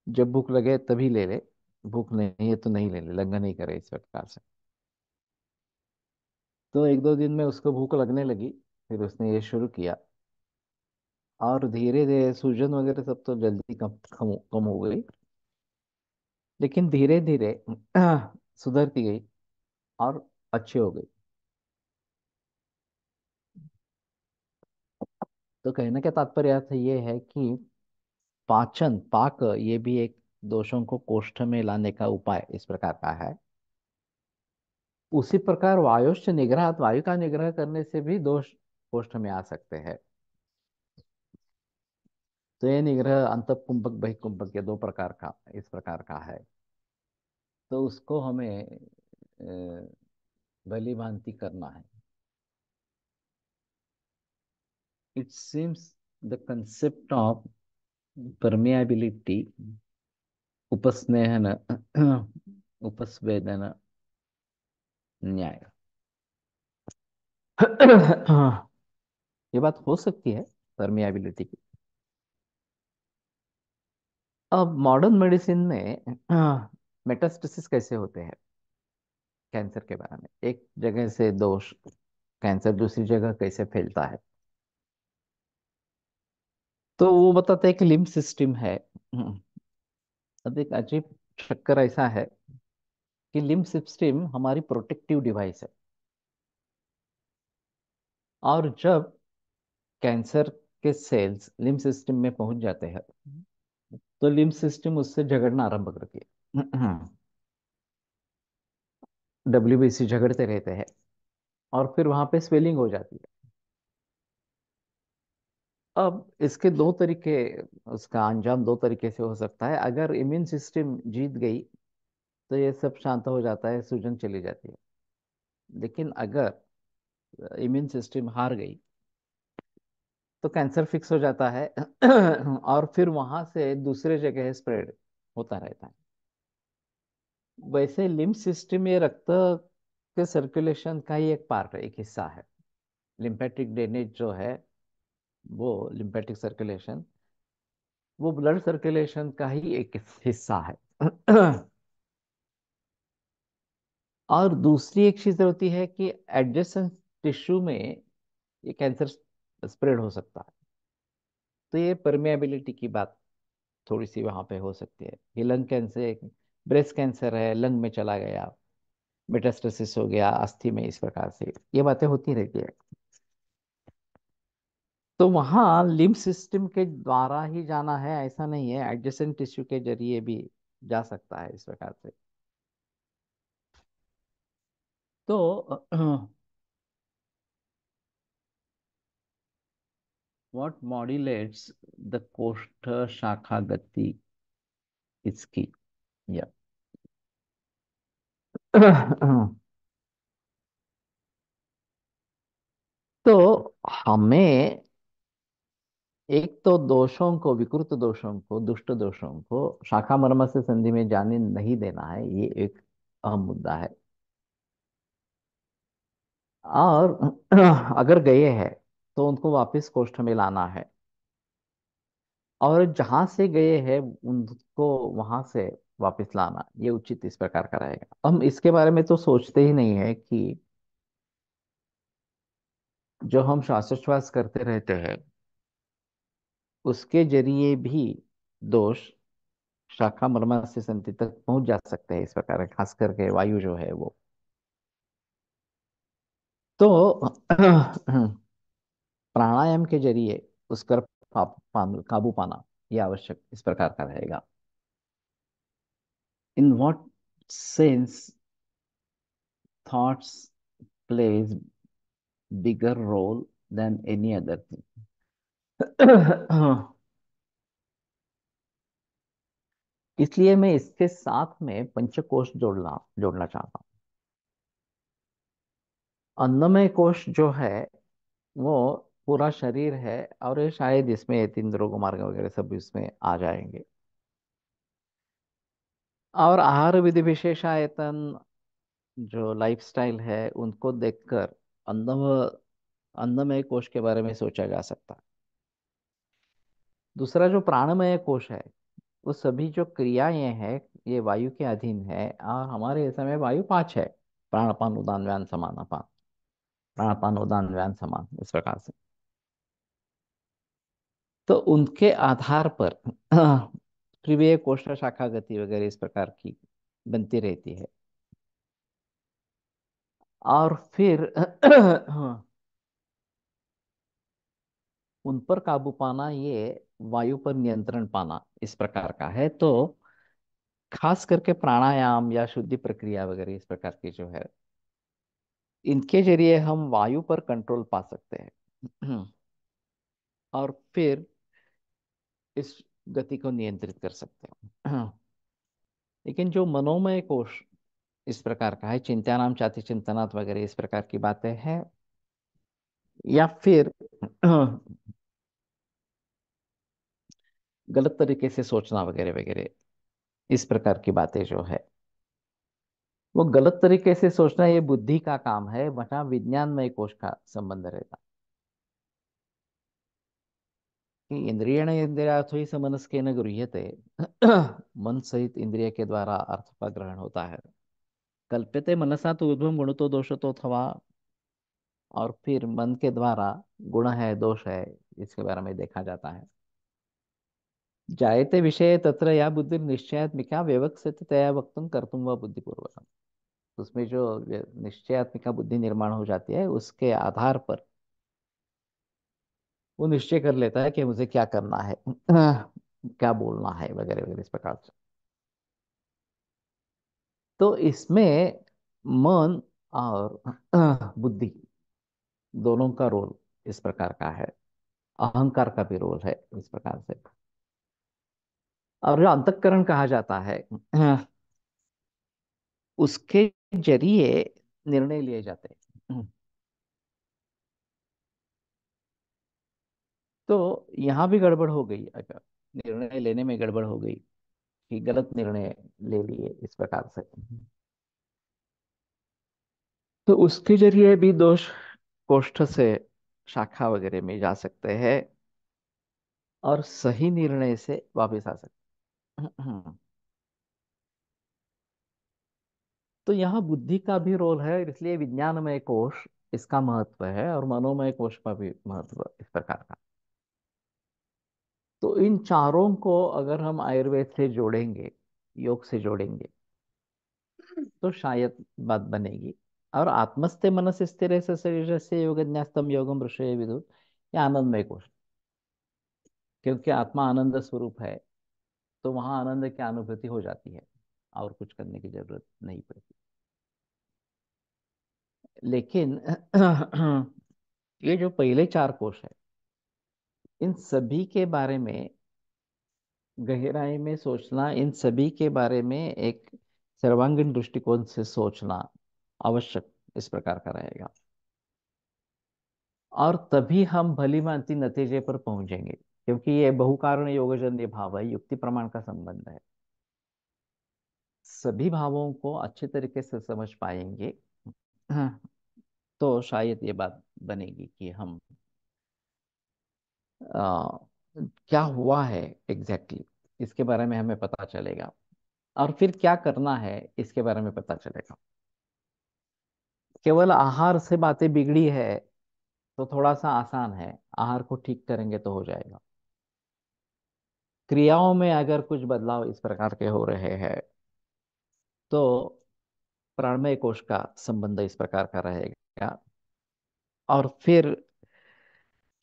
जब भूख लगे तभी ले ले, भूख नहीं है तो नहीं ले ले, लंघन नहीं करे इस प्रकार से। तो 1-2 दिन में उसको भूख लगने लगी, फिर उसने ये शुरू किया, और धीरे धीरे सूजन वगैरह सब तो जल्दी कम हो गई, लेकिन धीरे धीरे सुधरती गई और अच्छी हो गई। तो कहने का तात्पर्य अर्थ ये है कि पाचन पाक ये भी एक दोषों को कोष्ठ में लाने का उपाय इस प्रकार का है। उसी प्रकार वायुश्च निग्रह, वायु का निग्रह करने से भी दोष कोष्ठ में आ सकते हैं। तो ये निग्रह अंतःकुंभक बहिकुंभक ये दो प्रकार का, इस प्रकार का है। तो उसको हमें भली भांति करना है। It seems the concept of permeability, उपस्नेहन, उपस्वेदन न्याय। ये बात हो सकती है परमियाबिलिटी की। अब मॉडर्न मेडिसिन में मेटास्टेसिस कैसे होते हैं कैंसर के बारे में, एक जगह से दोष कैंसर दूसरी जगह कैसे फैलता है, तो वो बताते हैं कि लिम्फ सिस्टम है। अब एक अजीब चक्कर ऐसा है कि लिम्फ सिस्टम हमारी प्रोटेक्टिव डिवाइस है, और जब कैंसर के सेल्स लिम्फ सिस्टम में पहुंच जाते हैं तो लिम्फ सिस्टम उससे झगड़ना आरंभ करती है। डब्ल्यूबीसी झगड़ते रहते हैं, और फिर वहां पे स्वेलिंग हो जाती है। अब इसके दो तरीके, उसका अंजाम दो तरीके से हो सकता है। अगर इम्यून सिस्टम जीत गई तो ये सब शांत हो जाता है, सूजन चली जाती है। लेकिन अगर इम्यून सिस्टम हार गई तो कैंसर फिक्स हो जाता है, और फिर वहां से दूसरे जगह स्प्रेड होता रहता है। वैसे लिम्फ सिस्टम ये रक्त के सर्कुलेशन का ही एक पार्ट है, एक हिस्सा है। लिम्फेटिक ड्रेनेज जो है, वो लिम्फेटिक सर्कुलेशन, वो ब्लड सर्कुलेशन का ही एक हिस्सा है। और दूसरी एक चीज होती है कि एडजेसेंट टिश्यू में ये कैंसर स्प्रेड हो सकता है। तो ये परमेबिलिटी की बात थोड़ी सी वहां पे हो सकती है कि लंग कैंसर, ब्रेस्ट कैंसर है, लंग में चला गया, मेटास्टेसिस हो गया अस्थि में, इस प्रकार से ये बातें होती रहती है। तो वहाँ लिम्फ सिस्टम के द्वारा ही जाना है ऐसा नहीं है, एडजेसेंट टिश्यू के जरिए भी जा सकता है इस प्रकार से। तो व्हाट मॉड्यूलेट्स द कोष्ठ शाखा गति इसकी, या तो हमें एक तो दोषों को, विकृत दोषों को, दुष्ट दोषों को शाखा मर्म से संधि में जाने नहीं देना है, ये एक अहम मुद्दा है। और अगर गए हैं तो उनको वापस कोष्ठ में लाना है, और जहां से गए हैं उनको वहां से वापस लाना, ये उचित इस प्रकार का रहेगा। हम इसके बारे में तो सोचते ही नहीं है कि जो हम श्वासोच्छ्वास करते रहते हैं उसके जरिए भी दोष शाखा मर्म से संधि तक पहुंच जा सकते हैं, इस प्रकार है, खास करके वायु जो है वो। तो प्राणायाम के जरिए उस पर काबू पाना ये आवश्यक इस प्रकार का रहेगा। In what sense thoughts plays bigger role than any other thing. इसलिए मैं इसके साथ में पंचकोश जोड़ना चाहता हूँ। अन्नमय कोश जो है वो पूरा शरीर है, और ये शायद इसमें ये तीन रोग मार्ग वगैरह सब इसमें आ जाएंगे। और आहार विधि विशेषायतन जो लाइफस्टाइल है उनको देखकर अन्नमय कोश के बारे में सोचा जा सकता है। दूसरा जो प्राणमय कोश है, वो सभी जो क्रियाएं हैं ये वायु के अधीन है, और हमारे समय वायु पांच है: प्राणपान उदान व्यान समान अपान, प्राणपान उदान व्यान समान, इस प्रकार से। तो उनके आधार पर त्रिवीय कोष्ठ शाखा गति वगैरह इस प्रकार की बनती रहती है। और फिर उन पर काबू पाना, ये वायु पर नियंत्रण पाना इस प्रकार का है। तो खास करके प्राणायाम या शुद्धि प्रक्रिया वगैरह इस प्रकार की जो है इनके जरिए हम वायु पर कंट्रोल पा सकते हैं और फिर इस गति को नियंत्रित कर सकते हैं। लेकिन जो मनोमय कोश इस प्रकार का है, चिंत्यानाम चाति चिंतनात् वगैरह इस प्रकार की बातें हैं, या फिर गलत तरीके से सोचना वगैरह वगैरह इस प्रकार की बातें जो है, वो गलत तरीके से सोचना ये बुद्धि का काम है, वहां विज्ञानमय कोश का संबंध रहता कि इंद्रियण इंद्रियार्थो ही समनस्केन गृह्यते। मन सहित इंद्रिय के द्वारा अर्थ का ग्रहण होता है। कल्प्यते मनसा तो ऊर्ध्वं गुणतो दोषतो अथवा, और फिर मन के द्वारा गुण है दोष है इसके बारे में देखा जाता है। जायते विषय तत्र या बुद्धि निश्चयात्मिका व्यवस्थित तया वक्तुम कर्तुम व बुद्धिपूर्वक, उसमें जो निश्चयात्मिका बुद्धि निर्माण हो जाती है उसके आधार पर वो निश्चय कर लेता है कि मुझे क्या करना है, क्या बोलना है वगैरह वगैरह इस प्रकार से। तो इसमें मन और बुद्धि दोनों का रोल इस प्रकार का है, अहंकार का भी रोल है इस प्रकार से। और जो अंतःकरण कहा जाता है, उसके जरिए निर्णय लिए जाते हैं। तो यहाँ भी गड़बड़ हो गई, अगर निर्णय लेने में गड़बड़ हो गई कि गलत निर्णय ले लिए इस प्रकार से, तो उसके जरिए भी दोष कोष्ठ से शाखा वगैरह में जा सकते हैं और सही निर्णय से वापस आ सकते हैं। तो यहाँ बुद्धि का भी रोल है, इसलिए विज्ञानमय कोश इसका महत्व है और मनोमय कोश का भी महत्व इस प्रकार का। तो इन चारों को अगर हम आयुर्वेद से जोड़ेंगे, योग से जोड़ेंगे, तो शायद बात बनेगी। और आत्मस्थे मनस स्थिर शरीर से योग न्यास्तम योगम ऋषय विदु, ये आनंदमय कोश, क्योंकि आत्मा आनंद स्वरूप है, तो वहां आनंद की अनुभूति हो जाती है और कुछ करने की जरूरत नहीं पड़ती। लेकिन ये जो पहले चार कोश है, इन सभी के बारे में गहराई में सोचना, इन सभी के बारे में एक सर्वांगीण दृष्टिकोण से सोचना आवश्यक इस प्रकार का रहेगा, और तभी हम भली भांति नतीजे पर पहुंचेंगे। क्योंकि ये बहुकारण योगजन्य भाव है, युक्ति प्रमाण का संबंध है। सभी भावों को अच्छे तरीके से समझ पाएंगे, हाँ, तो शायद ये बात बनेगी कि हम आ, क्या हुआ है एग्जैक्टली exactly, इसके बारे में हमें पता चलेगा, और फिर क्या करना है इसके बारे में पता चलेगा। केवल आहार से बातें बिगड़ी है तो थोड़ा सा आसान है, आहार को ठीक करेंगे तो हो जाएगा। क्रियाओं में अगर कुछ बदलाव इस प्रकार के हो रहे हैं, तो प्राणमय कोश का संबंध इस प्रकार का रहेगा, और फिर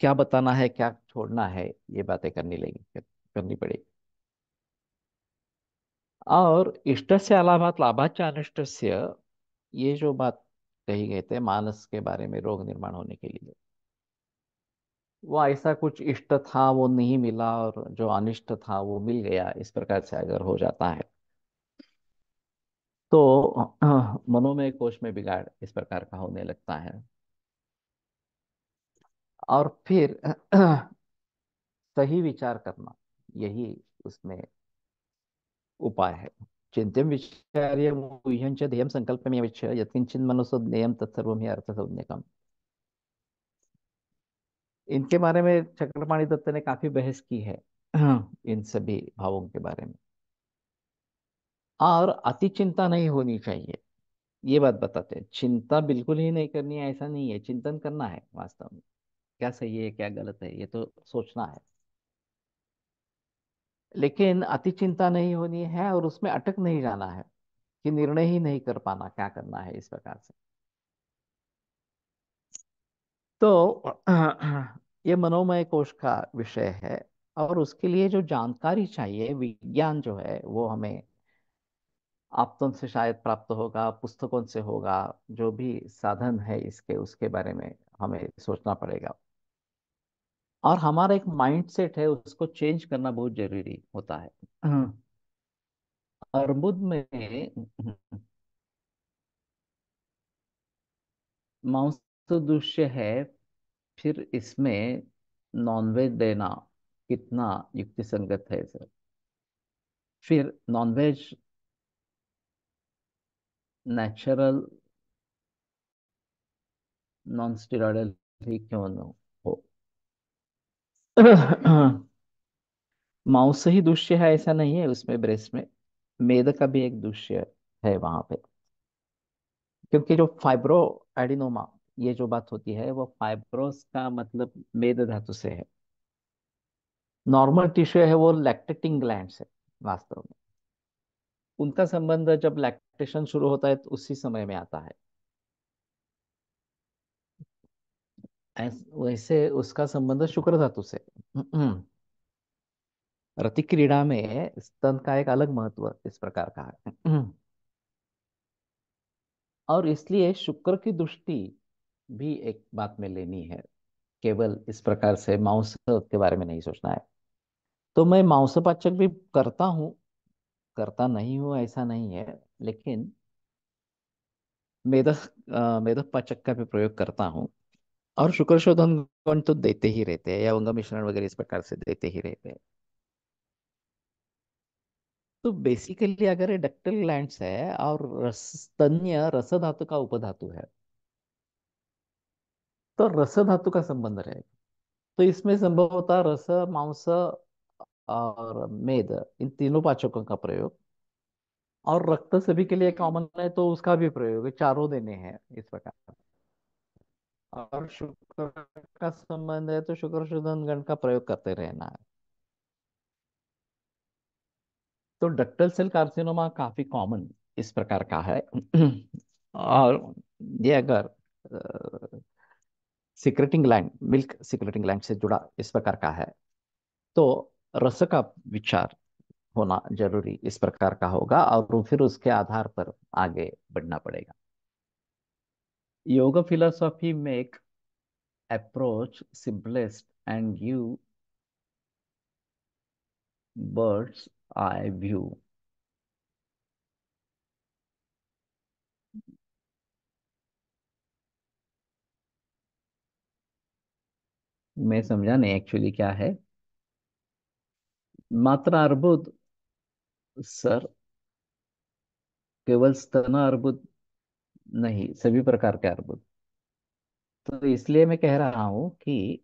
क्या बताना है क्या छोड़ना है ये बातें करनी पड़ेगी। और इष्ट से अलाभात लाभाच अनिष्ट, ये जो बात कही गई थे मानस के बारे में रोग निर्माण होने के लिए, वो ऐसा कुछ इष्ट था वो नहीं मिला और जो अनिष्ट था वो मिल गया, इस प्रकार से अगर हो जाता है तो मनोमय कोश में बिगाड़ इस प्रकार का होने लगता है। और फिर सही विचार करना, यही उसमें उपाय है। चिंत्यम विचार्य मुह्यं च ध्येयं संकल्पमेव च यत्किंचिन् मनसो ज्ञेयं तत्सर्वं हि अर्थसंज्ञकम्। इनके बारे में चक्रपाणि दत्त ने काफी बहस की है, इन सभी भावों के बारे में। और अति चिंता नहीं होनी चाहिए, ये बात बताते हैं। चिंता बिल्कुल ही नहीं करनी है ऐसा नहीं है, चिंतन करना है वास्तव में, क्या सही है क्या गलत है ये तो सोचना है। लेकिन अति चिंता नहीं होनी है और उसमें अटक नहीं जाना है कि निर्णय ही नहीं कर पाना क्या करना है इस प्रकार से। तो ये मनोमय कोश का विषय है, और उसके लिए जो जानकारी चाहिए, विज्ञान जो है वो हमें आप्तों से शायद प्राप्त होगा, पुस्तकों से होगा, जो भी साधन है इसके, उसके बारे में हमें सोचना पड़ेगा। और हमारा एक माइंड सेट है, उसको चेंज करना बहुत जरूरी होता है। अर्बुद में मांस तो दृश्य है, फिर इसमें नॉनवेज देना कितना युक्ति संगत है सर? फिर नॉनवेज नेचुरल नॉन स्टेरॉयडल ही क्यों न हो? मांस ही दृश्य है ऐसा नहीं है, उसमें ब्रेस्ट में मेद का भी एक दृश्य है वहां पे। क्योंकि जो फाइब्रो एडिनोमा, ये जो बात होती है वो फाइब्रोस का मतलब मेद धातु से है। नॉर्मल टिश्यू है वो लैक्टेटिंग ग्लैंड से, वास्तव में उनका संबंध जब लैक्टेशन शुरू होता है तो उसी समय में आता है। वैसे उसका संबंध शुक्र धातु से। रति क्रीड़ा में स्तन का एक अलग महत्व इस प्रकार का है। और इसलिए शुक्र की दृष्टि भी एक बात में लेनी है, केवल इस प्रकार से मांस के बारे में नहीं सोचना है। तो मैं मांसपाचक भी करता हूँ, करता नहीं हूँ ऐसा नहीं है, लेकिन मेदक पाचक का भी प्रयोग करता हूँ। और शुक्र शोधन कौन तो देते ही रहते हैं, या उनका मिश्रण वगैरह इस प्रकार से देते ही रहते हैं। तो बेसिकली अगर ये डक्टल ग्लैंड्स है और स्तन्य रस धातु का उपधातु है, तो रस धातु का संबंध रहेगा। तो इसमें संभव होता है रस, मांस और मेद, इन तीनों पाचकों का प्रयोग। और रक्त सभी के लिए कॉमन है तो उसका भी प्रयोग है, चारों देने हैं इस प्रकार। और शुक्र का संबंध है तो शुक्र शोधन गण का प्रयोग करते रहना है। तो डक्टल सेल कार्सिनोमा काफी कॉमन इस प्रकार का है। और ये अगर secreting gland, milk secreting gland से जुड़ा इस प्रकार का है, तो रस का विचार होना जरूरी इस प्रकार का होगा, और फिर उसके आधार पर आगे बढ़ना पड़ेगा। Yoga philosophy make approach simplest and give birds eye view. मैं समझा नहीं एक्चुअली क्या है। मात्र अर्बुद सर, केवल स्तन अर्बुद नहीं, सभी प्रकार के अर्बुद। तो इसलिए मैं कह रहा हूं कि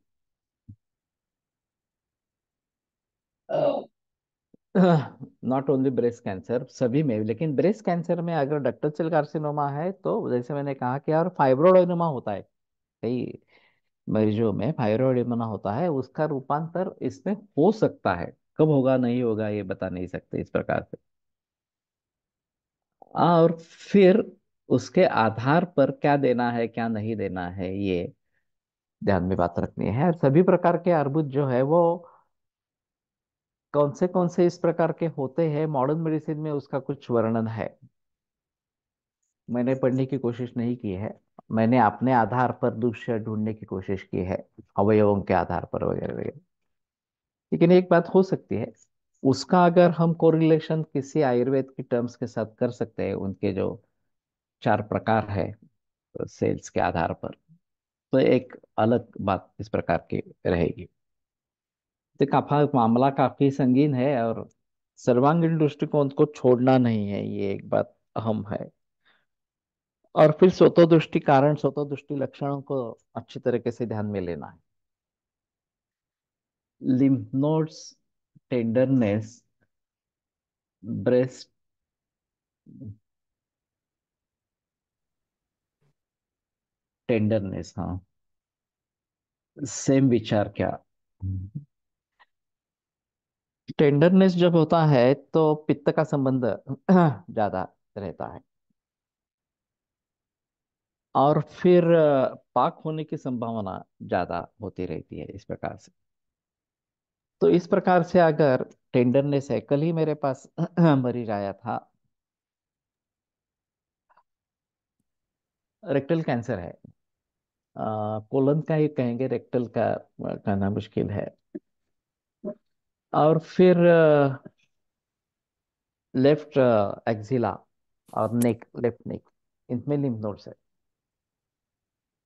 नॉट ओनली ब्रेस्ट कैंसर, सभी में। लेकिन ब्रेस्ट कैंसर में अगर डक्टल सेल कार्सिनोमा है तो जैसे मैंने कहा कि, और फाइब्रोइडोमा होता है कई मरीजों में, फाइब्रोइडोमा होता है, उसका रूपांतर इसमें हो सकता है। कब होगा नहीं होगा ये बता नहीं सकते इस प्रकार से। और फिर उसके आधार पर क्या देना है क्या नहीं देना है, ये ध्यान में बात रखनी है। और सभी प्रकार के अर्बुद जो है वो कौन से इस प्रकार के होते हैं, मॉडर्न मेडिसिन में उसका कुछ वर्णन है, मैंने पढ़ने की कोशिश नहीं की है। मैंने अपने आधार पर दूसरा ढूंढने की कोशिश की है, अवयवों के आधार पर वगैरह वगैरह। लेकिन एक बात हो सकती है, उसका अगर हम कोरिलेशन किसी आयुर्वेद की टर्म्स के साथ कर सकते हैं, उनके जो चार प्रकार है सेल्स के आधार पर, तो एक अलग बात इस प्रकार की रहेगी। तो काफा मामला काफी संगीन है, और सर्वांगीण दृष्टिकोण को छोड़ना नहीं है, ये एक बात अहम है। और फिर स्वतः दृष्टि कारण, स्वतः दृष्टि लक्षणों को अच्छी तरीके से ध्यान में लेना है। Lymph nodes, tenderness, breast, tenderness, हाँ, सेम विचार क्या? टेंडरनेस जब होता है तो पित्त का संबंध ज्यादा रहता है। और फिर पाक होने की संभावना ज्यादा होती रहती है इस प्रकार से। तो इस प्रकार से अगर टेंडरनेस है, कल ही मेरे पास मरीज आया था, रेक्टल कैंसर है। कोलन का ही कहेंगे, रेक्टल का कहना मुश्किल है। और फिर लेफ्ट एक्जिला और नेक, लेफ्ट नेक, इनमें लिम्फ नोड्स है।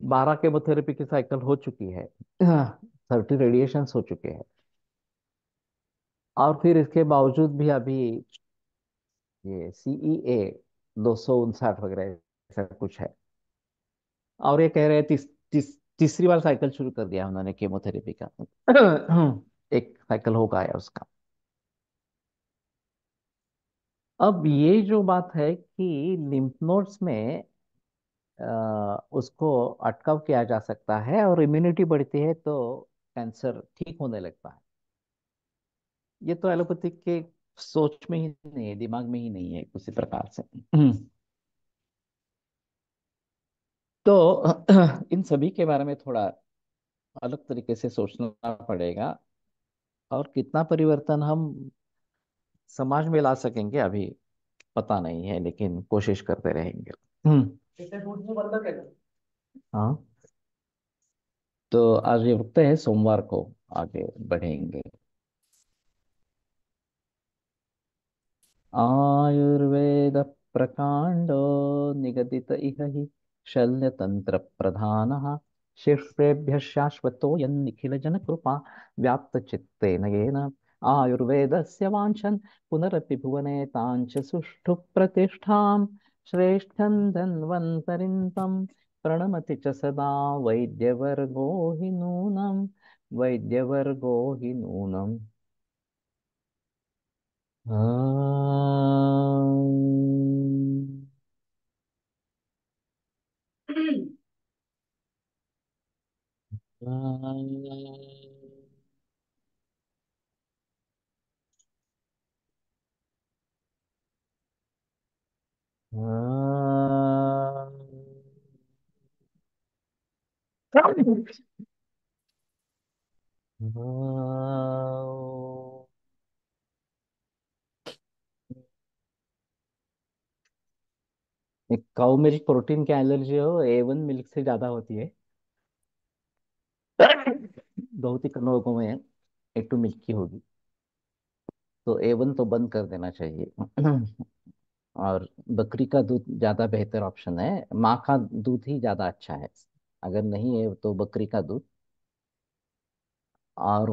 12 केमोथेरेपी की साइकिल हो चुकी है। 30 रेडिएशंस हो चुके हैं। और फिर इसके बावजूद भी अभी ये CEA 259 वगैरह ऐसा कुछ है। और ये कह रहे हैं तीसरी बार साइकिल शुरू कर दिया उन्होंने केमोथेरेपी का। एक साइकिल हो गया है उसका। अब ये जो बात है कि लिम्फ नोड्स में उसको अटकाव किया जा सकता है और इम्यूनिटी बढ़ती है तो कैंसर ठीक होने लगता है। ये तो एलोपैथिक के सोच में ही नहीं है, दिमाग में ही नहीं है उसी प्रकार से। तो इन सभी के बारे में थोड़ा अलग तरीके से सोचना पड़ेगा। और कितना परिवर्तन हम समाज में ला सकेंगे अभी पता नहीं है, लेकिन कोशिश करते रहेंगे। इतने दूध में बंद कर दो। हाँ, तो आज ये रुकते हैं, सोमवार को आगे बढ़ेंगे। आयुर्वेद प्रकांडो निगदित इह हि शल्यतंत्र प्रधानः शिष्येभ्यः शाश्वतो यन्निखिल जन कृपा व्याप्त चित्तेन येन आयुर्वेदस्य वाञ्छन् पुनरपि भुवने ताञ्च सुष्ठु प्रतिष्ठां श्रेष्ठं धन्वन्तरिं तं प्रणमति च सदा वैद्यवर्गो हि नूनं, वैद्यवर्गो हि नूनम्। एक काउ मिल्क प्रोटीन की एलर्जी हो A1 मिल्क से ज्यादा होती है। बहुत ही कम लोगों में A2 मिल्क की होगी। तो A1 तो बंद कर देना चाहिए। और बकरी का दूध ज्यादा बेहतर ऑप्शन है, माँ का दूध ही ज्यादा अच्छा है। अगर नहीं है तो बकरी का दूध। और